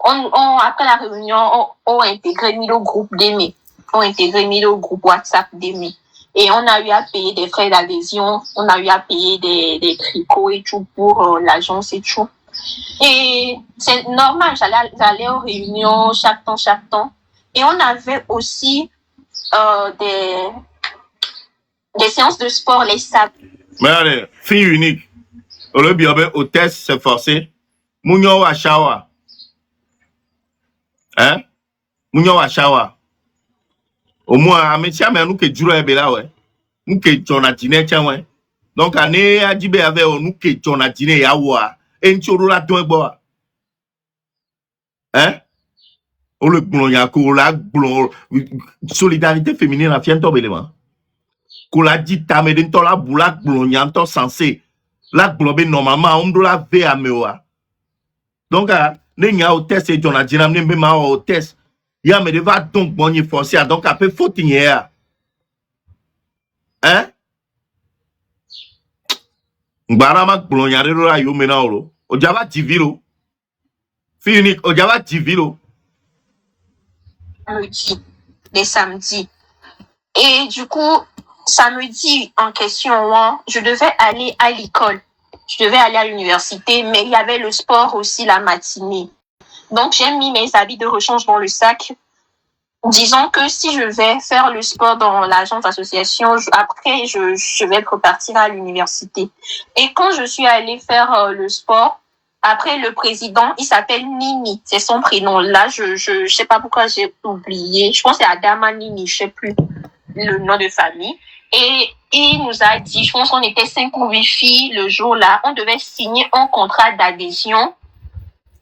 après la réunion, on a intégré mis le groupe d'Aimé. On a intégré mis le groupe WhatsApp d'Aimé. Et on a eu à payer des frais d'adhésion. On a eu à payer des tricots et tout pour l'agence et tout. Et c'est normal, j'allais aux réunions chaque temps. Et on avait aussi des séances de sport les samedis. Mais allez, fille unique. Au lieu au test, c'est forcé. Mounio wa shawa. Hein? Mounio wa shawa. Au moins, ametia mais nous que djuro ebela ouais. Nous que jona dîner tiens ouais. Donc année adjibe avec nous que jona dîner ya wa. Enchoro la don boa. Hein? On le boulon yako la boulon solidarité féminine la fiento belément. Qu'on l'a dit ta me den to la boula boulon yanto censé. La boulon normalement on doit la ve à mewa. Donc ne nya au test et jona dîner ne ma au test. Ya me deva donc bon y forcer donc après faut tenir. Hein? Ngbarama boulon yare la yo mena olo. O java divilo. Fille unique, o java divilo. Les samedis. Et du coup, samedi en question, je devais aller à l'école. Je devais aller à l'université, mais il y avait le sport aussi la matinée. Donc, j'ai mis mes habits de rechange dans le sac. Disons que si je vais faire le sport dans l'agence association, après, je vais repartir à l'université. Et quand je suis allée faire le sport, après le président, il s'appelle Nini, c'est son prénom. Là, je sais pas pourquoi j'ai oublié. Je pense que c'est Adama Nini, je sais plus le nom de famille. Et il nous a dit, je pense qu'on était 5 ou 8 filles le jour-là, on devait signer un contrat d'adhésion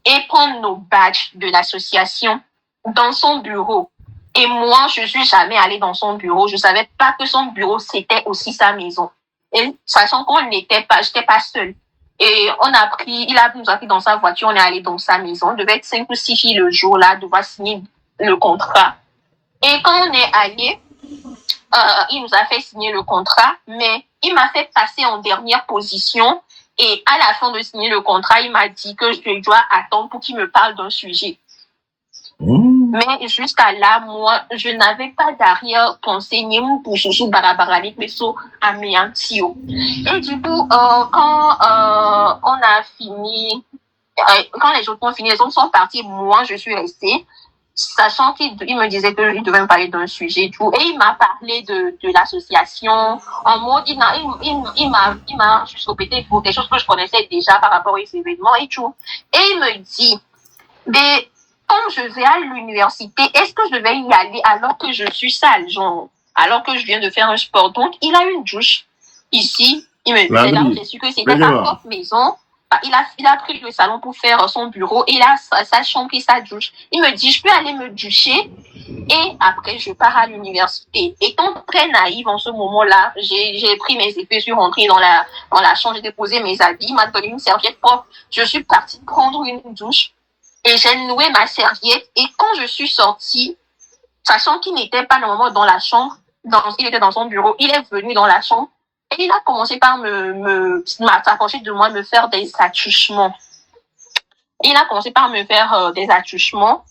et prendre nos badges de l'association dans son bureau. Et moi, je suis jamais allée dans son bureau. Je savais pas que son bureau, c'était aussi sa maison. Et sachant qu'on n'était pas, j'étais pas seule. Et il nous a pris dans sa voiture, on est allé dans sa maison. On devait être 5 ou 6 filles le jour-là, devoir signer le contrat. Et quand on est allé, il nous a fait signer le contrat, mais il m'a fait passer en dernière position. Et à la fin de signer le contrat, il m'a dit que je dois attendre pour qu'il me parle d'un sujet. Mais jusqu'à là, moi, je n'avais pas d'arrière-pensée, ni pour Chouchou Barabarani, mais so Amiantio. Et du coup, quand on a fini, quand les autres ont fini, les autres sont partis, moi, je suis restée, sachant qu'il me disait qu'il devait me parler d'un sujet et tout. Et il m'a parlé de l'association, en mode, il m'a juste répété pour quelque chose que je connaissais déjà par rapport aux événements et tout. Et il me dit, comme je vais à l'université, est-ce que je vais y aller alors que je suis sale, genre, alors que je viens de faire un sport? Donc, il a une douche ici. Il me dit, là, j'ai su que c'était sa propre maison. Il a pris le salon pour faire son bureau et là, sa chambre et sa douche. Il me dit, je peux aller me doucher et après, je pars à l'université. Étant très naïve en ce moment-là, j'ai pris mes effets, je suis rentrée dans la chambre, j'ai déposé mes habits, il m'a donné une serviette propre. Je suis partie prendre une douche. Et j'ai noué ma serviette. Et quand je suis sortie, sachant qu'il n'était pas normalement dans la chambre, il était dans son bureau, il est venu dans la chambre et il a commencé par s'approcher de moi, me faire des attouchements. Il a commencé par me faire des attouchements.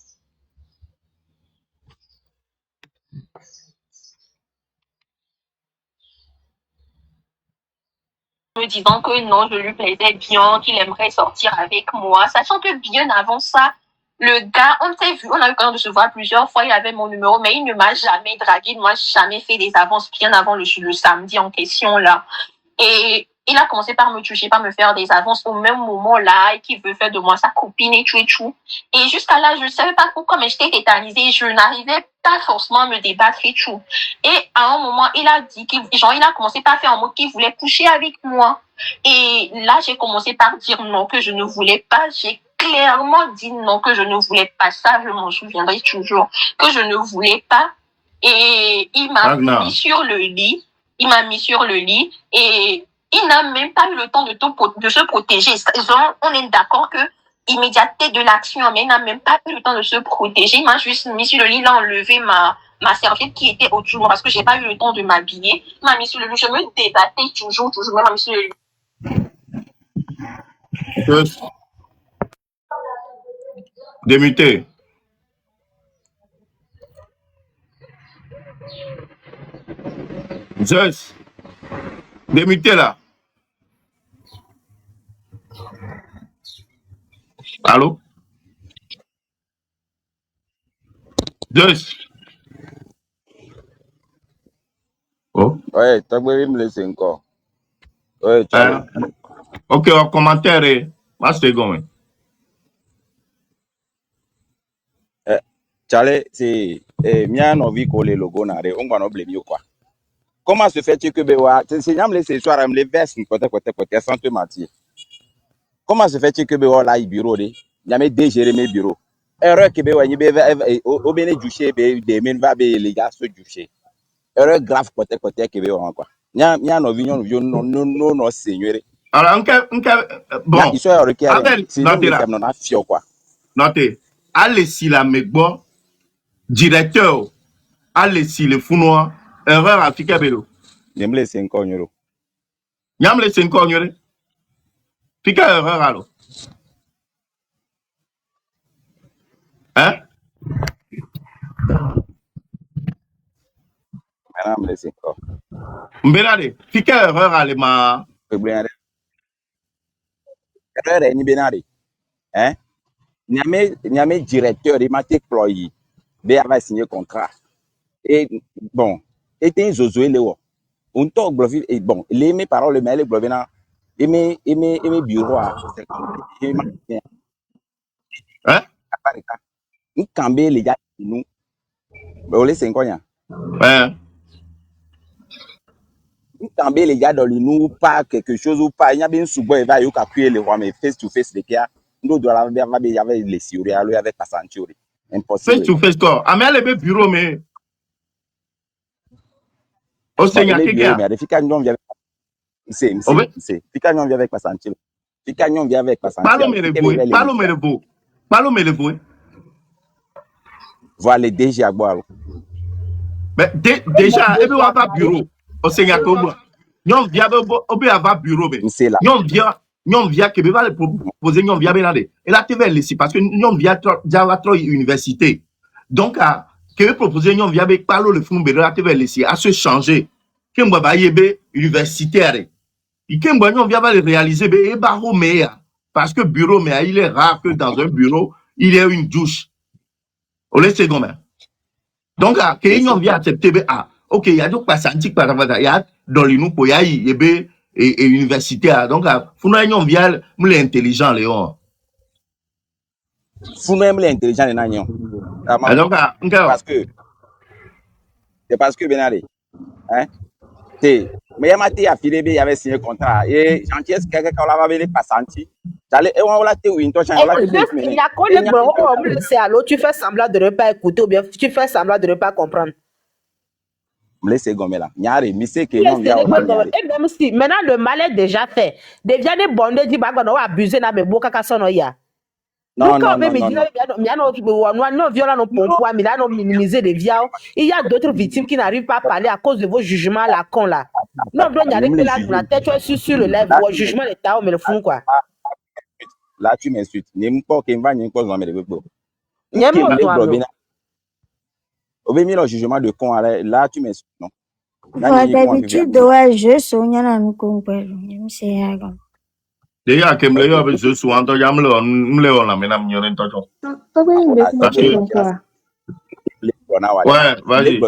Me disant que non, je lui plaisais bien, qu'il aimerait sortir avec moi, sachant que bien avant ça, le gars, on s'est vu, on a eu l'occasion de se voir plusieurs fois, il avait mon numéro, mais il ne m'a jamais dragué, il ne m'a jamais fait des avances bien avant le samedi en question là. Et il a commencé par me toucher, par me faire des avances au même moment là, et qu'il veut faire de moi sa copine et tout et tout. Et jusqu'à là, je ne savais pas pourquoi, mais j'étais tétanisée, je n'arrivais pas forcément à me débattre et tout. Et à un moment, il a dit il a commencé par faire un mot qu'il voulait coucher avec moi. Et là, j'ai commencé par dire non, que je ne voulais pas. J'ai clairement dit non, que je ne voulais pas. Ça, je m'en souviendrai toujours, que je ne voulais pas. Et il m'a mis sur le lit. Il m'a mis sur le lit et il n'a même pas eu le temps de se protéger. On est d'accord que immédiateté de l'action, mais il n'a même pas eu le temps de se protéger. Il m'a juste mis sur le lit, il a enlevé ma serviette qui était au-dessus de moi parce que j'ai pas eu le temps de m'habiller. Il m'a mis sur le lit, je me débattais toujours, il m'a mis sur le lit. Démuté. Zeus. Démuté là. Allô? Zeus. Oh. Ouais, t'as voulu me laisser encore. Ouais, Charlie. Ok, en commentaire, c'est bon. Charlie, c'est bien envie qu'on les logos n'a on va n'oublier mieux quoi. Comment se fait-il que Bewa, c'est jamais ce soir à me les verse côté sans te mentir. Comment se fait-il que Bewa là il bureau de, jamais dégérer mes bureaux. Erreur que Bewa y be au béné duché be des men va be les gars se duché. Erreur grave côté que Bewa quoi. Nya envie non seigneur. Alors bon. Ils sont requérés. C'est non le terme non fio quoi. Notez. Allez si la megbo directeur allez si le founois erreur à Fikabelo. Nyamle 5 euro. Nyamle 5 euro. Fika erreur alors. Hein? Madame les 5 euros. Mbelade, fika erreur ale ma. Erreur ni benade. Hein? Nyame directeur il m'a déployé. Il avait signé contrat. Et bon, et t'es zozoé le wo. On talk blovi et bon, les mes paroles mais les blovina et mes bureaux à Hein? Nous camber les gars nous. On les 5 ans. Hein? Nous camber les gars dans le nous pas quelque chose ou pas, il y a bien souvent il va y avoir les rois mais face to face les gars. Nous doit il y avait les siori avec Passantiori. Impossible. Face to face quoi? Ah mais le bureau mais au Seigneur qui gars. Mais fika ñom via c'est fika ñom via avec Passantiori. Fika ñom via avec Passantiori. Parle me le vous. Voilà déjà boire. Mais déjà et puis on va bureau au Seigneur Kobo. Ñom via obi ava bureau mais. Ñom via que va le proposer ñom via benade. Et là tu vas laisser parce que ñom via Java 3 université. Donc que proposer ñom via avec parlo le fond là tu vas laisser à se changer. Que moi ba yebe universitaire. Et que moi ñom via va le réaliser be e ba meilleur parce que bureau mais il est rare que dans un bureau il y ait une douche. On laisse secondes. Donc que ñom via accepter be OK, il y a donc pas senti par rapport il y a dans les nous pour y aller et universitaire. Donc faut nous ñom via nous intelligent Léon. Faut nous intelligent les nanion. Donc parce que benale. Hein? Mais il a filé, il avait signé contrat. Et chantier, quelqu'un qui avait pas senti. Et on l'a dit, oui, il y a quoi c'est alors tu fais semblant de ne pas écouter ou bien tu fais semblant de ne pas comprendre. Me laisse gommer là. Nyare, mi sait que non via. Et même si maintenant le mal est déjà fait. Devient des bondés dit bah on va abuser na me boka ka sono ya. Non, Quand non, on non, non, non. minimiser les vies. Il y a d'autres victimes qui n'arrivent pas à parler à cause de vos jugements à la con là. Non, donc, il y a Même les là, juges. la tête, tu es sur le lèvre, Là, au jugement d'État, mais le fond quoi. Là, tu m'insultes. N'importe qui va n'y pas jamais de beaucoup. Il y a moi, Au béni, le jugement de con, là, tu m'insultes, non? D'habitude, ouais, je suis un ami complet. C'est un Déjà, que me le je suis en train de me la menam nyonen tocho. Ouais, vas-y.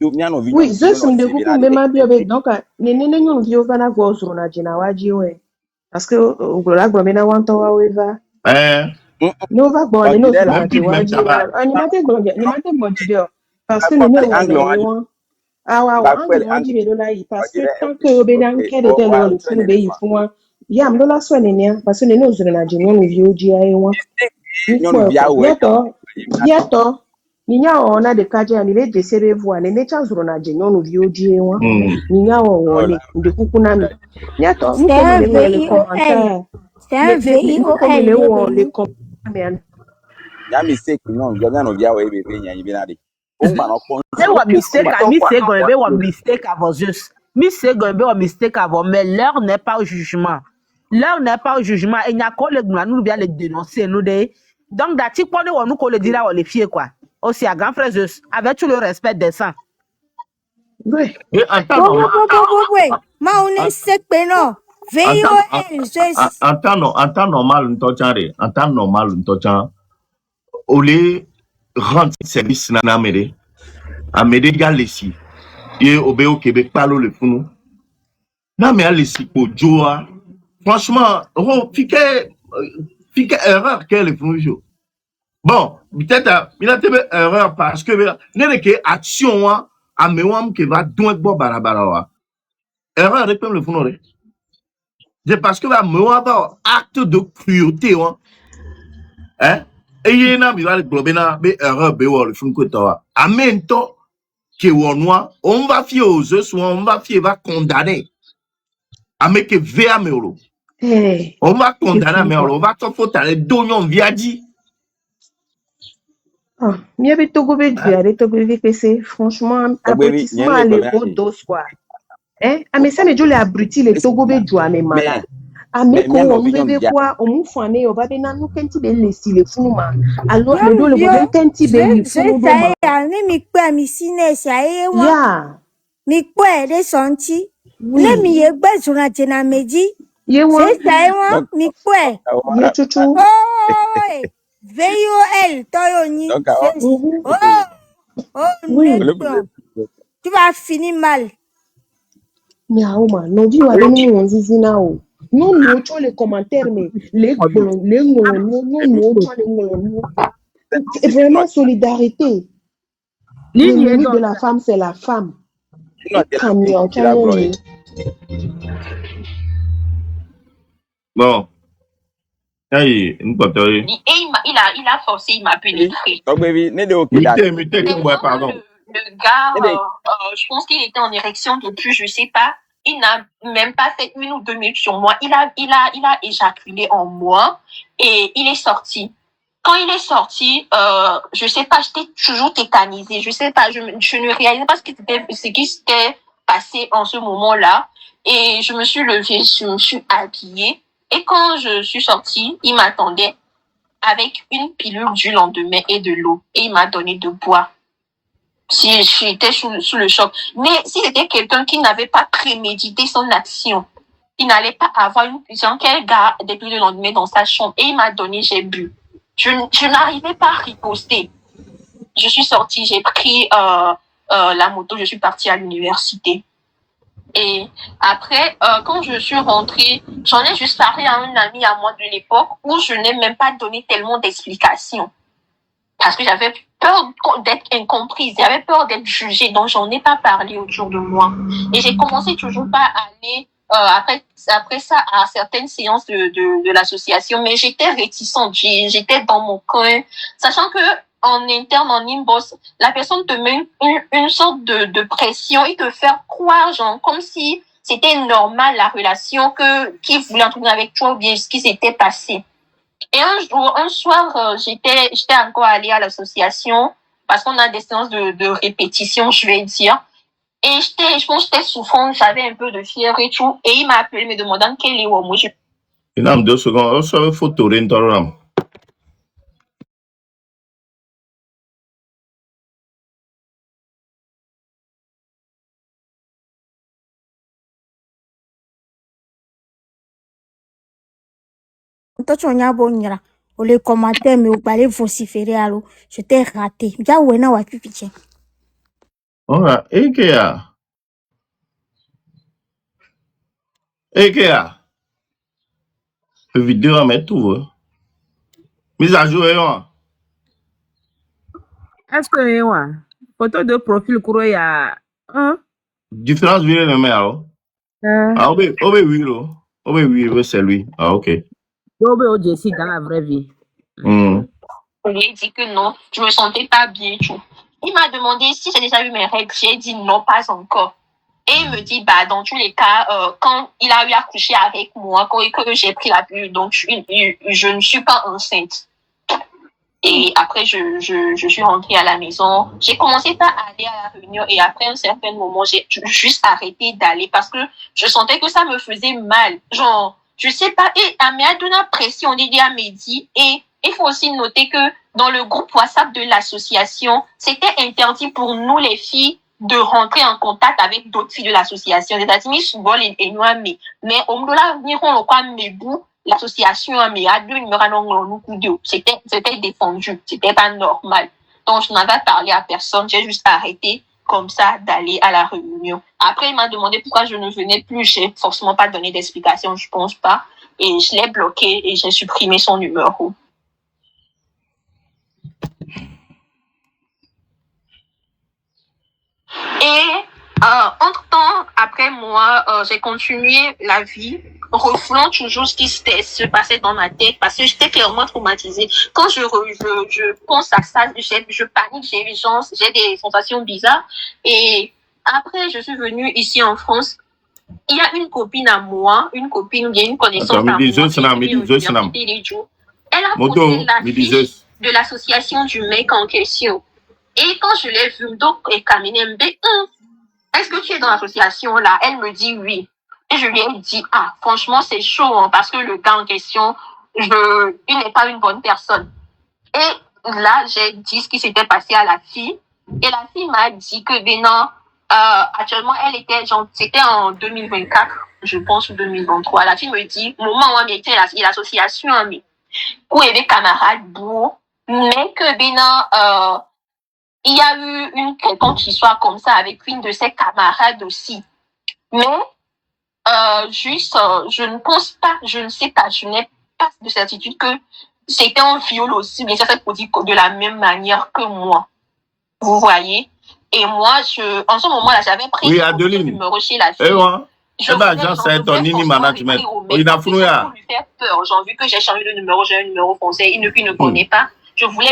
Oui, je suis de beaucoup même bien donc nene nyon vio vana go zoro na jina waji we parce que ogola gbo me na wan to wa we va no va gbo ne no zoro na jina waji ani mate gbo jide parce que nene wa na won awa wa angle wan jibe do la yi parce que tant que obe na nke de tele o funu be yi fun wa ya m do la so nene parce que nene o zoro na jina no vio ji ai won ni ko yeto Ninya ona de kaja ni le desere voa ne necha zuro na jenyo no vioji ewa. Ninya wole de kukunami. Nyato nous comme les commentaires. C'est un VIOL. Les commentaires. Ya mistake non, je viens no via we be nya ibinade. O ma no kon. C'est wa mistake avant juste. Mistake avant, mais l'heure n'est pas au jugement. L'heure n'est pas au jugement. Et n'y a qu'à nous bien les dénoncer nous des. Donc d'ati quoi nous qu'on le dira on les fier quoi. Aussi à grand frère Zeus, avec tout le respect des saints. Oui. Et attends, Ma on est sec non. VIOL. En temps normal, en temps normal, au lieu rendre service na mede, à mede galesi, et au béo Québec parle le fou. Na me alesi pour Joa. Franchement, fique erreur qu'elle est fou. Bon, peut-être il a été erreur parce que n'est que action à mewam qui va donc bo barabara. Erreur répète le fou. C'est parce que va mewam va acte de cruauté hein et il y a bi va le globena be erreur be wo le fou ko to en même temps que on va fier aux yeux on va fier va condamner à me que vea meolo. On va condamner mais on va te faut aller donner via dit. Ah, mieux be togo be diare togo be pc franchement abrutissement les gros dos quoi. Hein? Ah mais ça me dit les abrutis les togo be joa me malade. Mais ko on bebe quoi on mu fane o ba be na nu kenti be lesi le funu ma alors le do le bo kenti be le funu do ma ya ni mi pe mi sine sa e wa ya mi pe de sonti le mi ye gbe zuna jena meji ye wa se sa e wa mi pe ye chuchu oh VIOL toyo ni oui tu vas finir mal mais auma no vi wa ni won zizi na o non no cho les commentaires mais les vraiment solidarité l'ennemi de la femme c'est la femme Bon. Hey, et il a forcé, il m'a pénétré. Le gars, je pense qu'il était en érection depuis, je sais pas. Il n'a même pas fait 1 ou 2 minutes sur moi. Il a éjaculé en moi et il est sorti. Quand il est sorti, je sais pas, j'étais toujours tétanisée. Je sais pas, je ne réalisais pas ce qui s'était passé en ce moment-là. Et je me suis levée, je me suis habillée. Et quand je suis sortie, il m'attendait avec une pilule du lendemain et de l'eau. Et il m'a donné de boire. Si j'étais sous le choc. Mais si c'était quelqu'un qui n'avait pas prémédité son action, il n'allait pas avoir une puissance qu'elle garde depuis le lendemain dans sa chambre. Et il m'a donné, j'ai bu. Je n'arrivais pas à riposter. Je suis sortie, j'ai pris la moto, je suis partie à l'université. Et après, quand je suis rentrée, j'en ai juste parlé à un ami à moi de l'époque où je n'ai même pas donné tellement d'explications. Parce que j'avais peur d'être incomprise, j'avais peur d'être jugée, donc j'en ai pas parlé autour de moi. Et j'ai commencé toujours pas à aller après ça à certaines séances de l'association, mais j'étais réticente, j'étais dans mon coin, sachant que en interne, en inbox, la personne te met une sorte de pression et te faire croire, genre, comme si c'était normal la relation qu'il voulait entretenir avec toi ou bien ce qui s'était passé. Et un soir, j'étais encore allée à l'association parce qu'on a des séances de répétition, je vais dire. Et je pense que j'étais souffrante, j'avais un peu de fièvre et tout. Et il m'a appelé me demandant quel est où moi. Il y a 2 secondes, on se photo d'Intoram. Toi, tu as bon, les commentaires, mais vous parlez vociférer, alors je t'ai raté. Déjà, où est-ce que tu es? Ora, Ikea. Ikea. Le vidéo à mettre tout. Mise à jour, Est-ce que photo de profil courant il y a différence virée le maire, alors? Ah, oui, c'est lui. Ah, ok. Jessie dans la vraie vie. Je lui ai dit que non, je me sentais pas bien, tout. Il m'a demandé si j'ai déjà eu mes règles. J'ai dit non, pas encore. Et il me dit, bah, dans tous les cas, quand il a eu à coucher avec moi, quand j'ai pris la pilule, donc je ne suis pas enceinte. Et après, je suis rentrée à la maison. J'ai commencé par aller à la réunion et après un certain moment, j'ai juste arrêté d'aller parce que je sentais que ça me faisait mal. Genre, je sais pas. Et Améa donne la pression, on dit à Mehdi. Et il faut aussi noter que dans le groupe WhatsApp de l'association, c'était interdit pour nous les filles de rentrer en contact avec d'autres filles de l'association. C'est-à-dire, mais on l'association c'était défendu, c'était pas normal. Donc je n'avais parlé à personne, j'ai juste arrêté comme ça d'aller à la réunion. Après il m'a demandé pourquoi je ne venais plus, j'ai forcément pas donné d'explication, je pense pas, et je l'ai bloqué et j'ai supprimé son numéro. Et entre-temps, après moi, j'ai continué la vie, refoulant toujours ce qui se passait dans ma tête, parce que j'étais clairement traumatisée. Quand je pense à ça, je panique, j'ai des sensations bizarres. Et après, je suis venue ici en France. Il y a une copine à moi, une connaissance à moi. Elle a posté l'affiche de l'association du mec en question. Et quand je l'ai vue, donc, est-ce que tu es dans l'association là? Elle me dit oui. Et je lui ai dit, ah, franchement, c'est chaud, hein, parce que le gars en question, il n'est pas une bonne personne. Et là, j'ai dit ce qui s'était passé à la fille. Et la fille m'a dit que, actuellement, elle était, c'était en 2024, je pense, ou 2023. La fille me dit, moment où elle était l'association, mais, où il y avait des camarades beaux, mais que, il y a eu une quelconque histoire comme ça avec une de ses camarades aussi. Mais, je ne pense pas, je ne sais pas, je n'ai pas de certitude que c'était un viol aussi, mais ça s'est produit de la même manière que moi. Vous voyez? Et moi, en ce moment-là, j'avais pris le numéro chez la fille. Je voulais lui faire peur. J'ai vu que j'ai changé de numéro, j'ai un numéro français, il ne connaît pas. Je voulais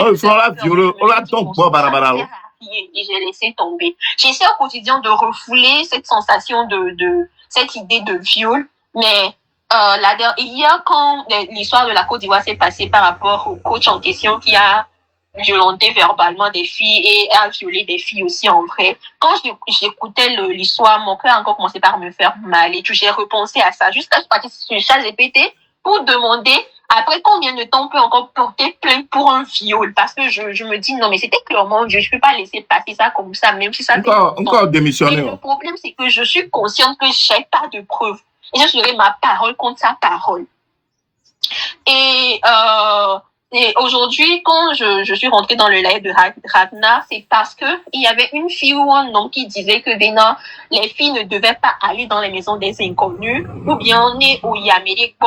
et j'ai laissé tomber. J'essaie au quotidien de refouler cette sensation de cette idée de viol, mais hier, quand l'histoire de la Côte d'Ivoire s'est passée par rapport au coach en question qui a violenté verbalement des filles et a violé des filles aussi en vrai, quand j'écoutais l'histoire, mon cœur a encore commencé par me faire mal et j'ai repensé à ça jusqu'à ce que je parte sur ChatGPT pour demander après combien de temps on peut encore porter plainte pour un viol, parce que je me dis non mais c'était clairement Dieu, je peux pas laisser passer ça comme ça, même si ça encore démissionner. Mais le problème c'est que je suis consciente que j'ai pas de preuves et je serai ma parole contre sa parole. Et aujourd'hui, quand je suis rentrée dans le live de Ragnar, c'est parce que il y avait une fille ou un homme qui disait que les filles ne devaient pas aller dans les maisons des inconnus, ou bien on est au Yamérique,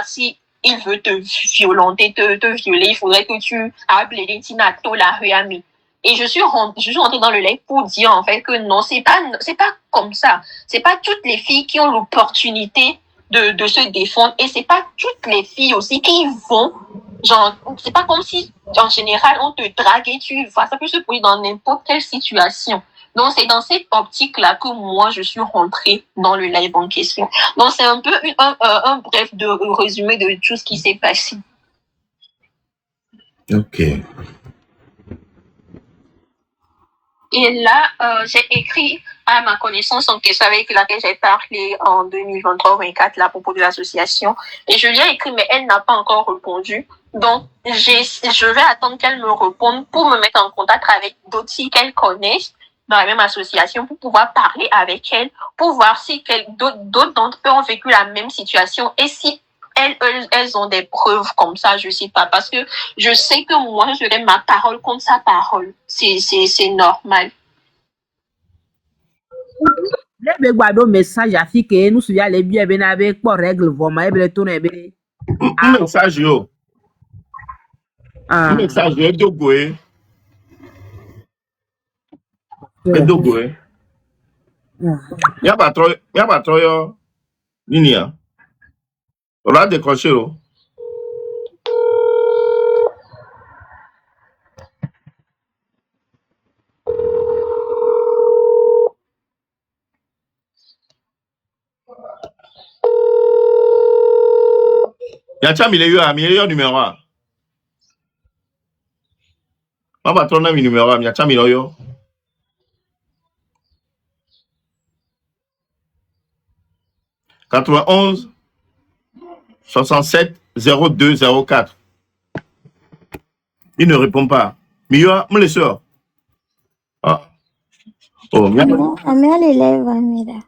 si il veut te violenter, te violer, il faudrait que tu appelles les Tinato la Réami. Et je suis rentrée dans le live pour dire en fait que non, c'est pas comme ça. C'est pas toutes les filles qui ont l'opportunité de se défendre, et c'est pas toutes les filles aussi qui vont, c'est pas comme si en général on te drague et tu vois, ça peut se produire dans n'importe quelle situation. Donc c'est dans cette optique là que moi je suis rentrée dans le live en question. Donc c'est un peu un bref de résumé de tout ce qui s'est passé. Ok. Et là, j'ai écrit à ma connaissance en question avec laquelle j'ai parlé en 2023-2024 à propos de l'association. Et je lui ai écrit, mais elle n'a pas encore répondu. Donc, je vais attendre qu'elle me réponde pour me mettre en contact avec d'autres filles qu'elle connaît dans la même association pour pouvoir parler avec elle, pour voir si d'autres d'entre eux ont vécu la même situation et si elles ont des preuves comme ça, je sais pas. Parce que je sais que moi, je donne ma parole contre sa parole. C'est normal. Le guardo message à fi que nous souvient les biens ben avec pour règle vraiment et le tourner ben. Message yo. Message yo dogoé. Dogoé. Y'a pas trop yo. Linia. On a décroché yo. Y'a t'as mis le numéro. On va tourner mi numéro, y'a t'as mis le yo. 91 67 02 04. Il ne répond pas. Mio, me le sort. Ah. Oh, Non, Amel élève, mira.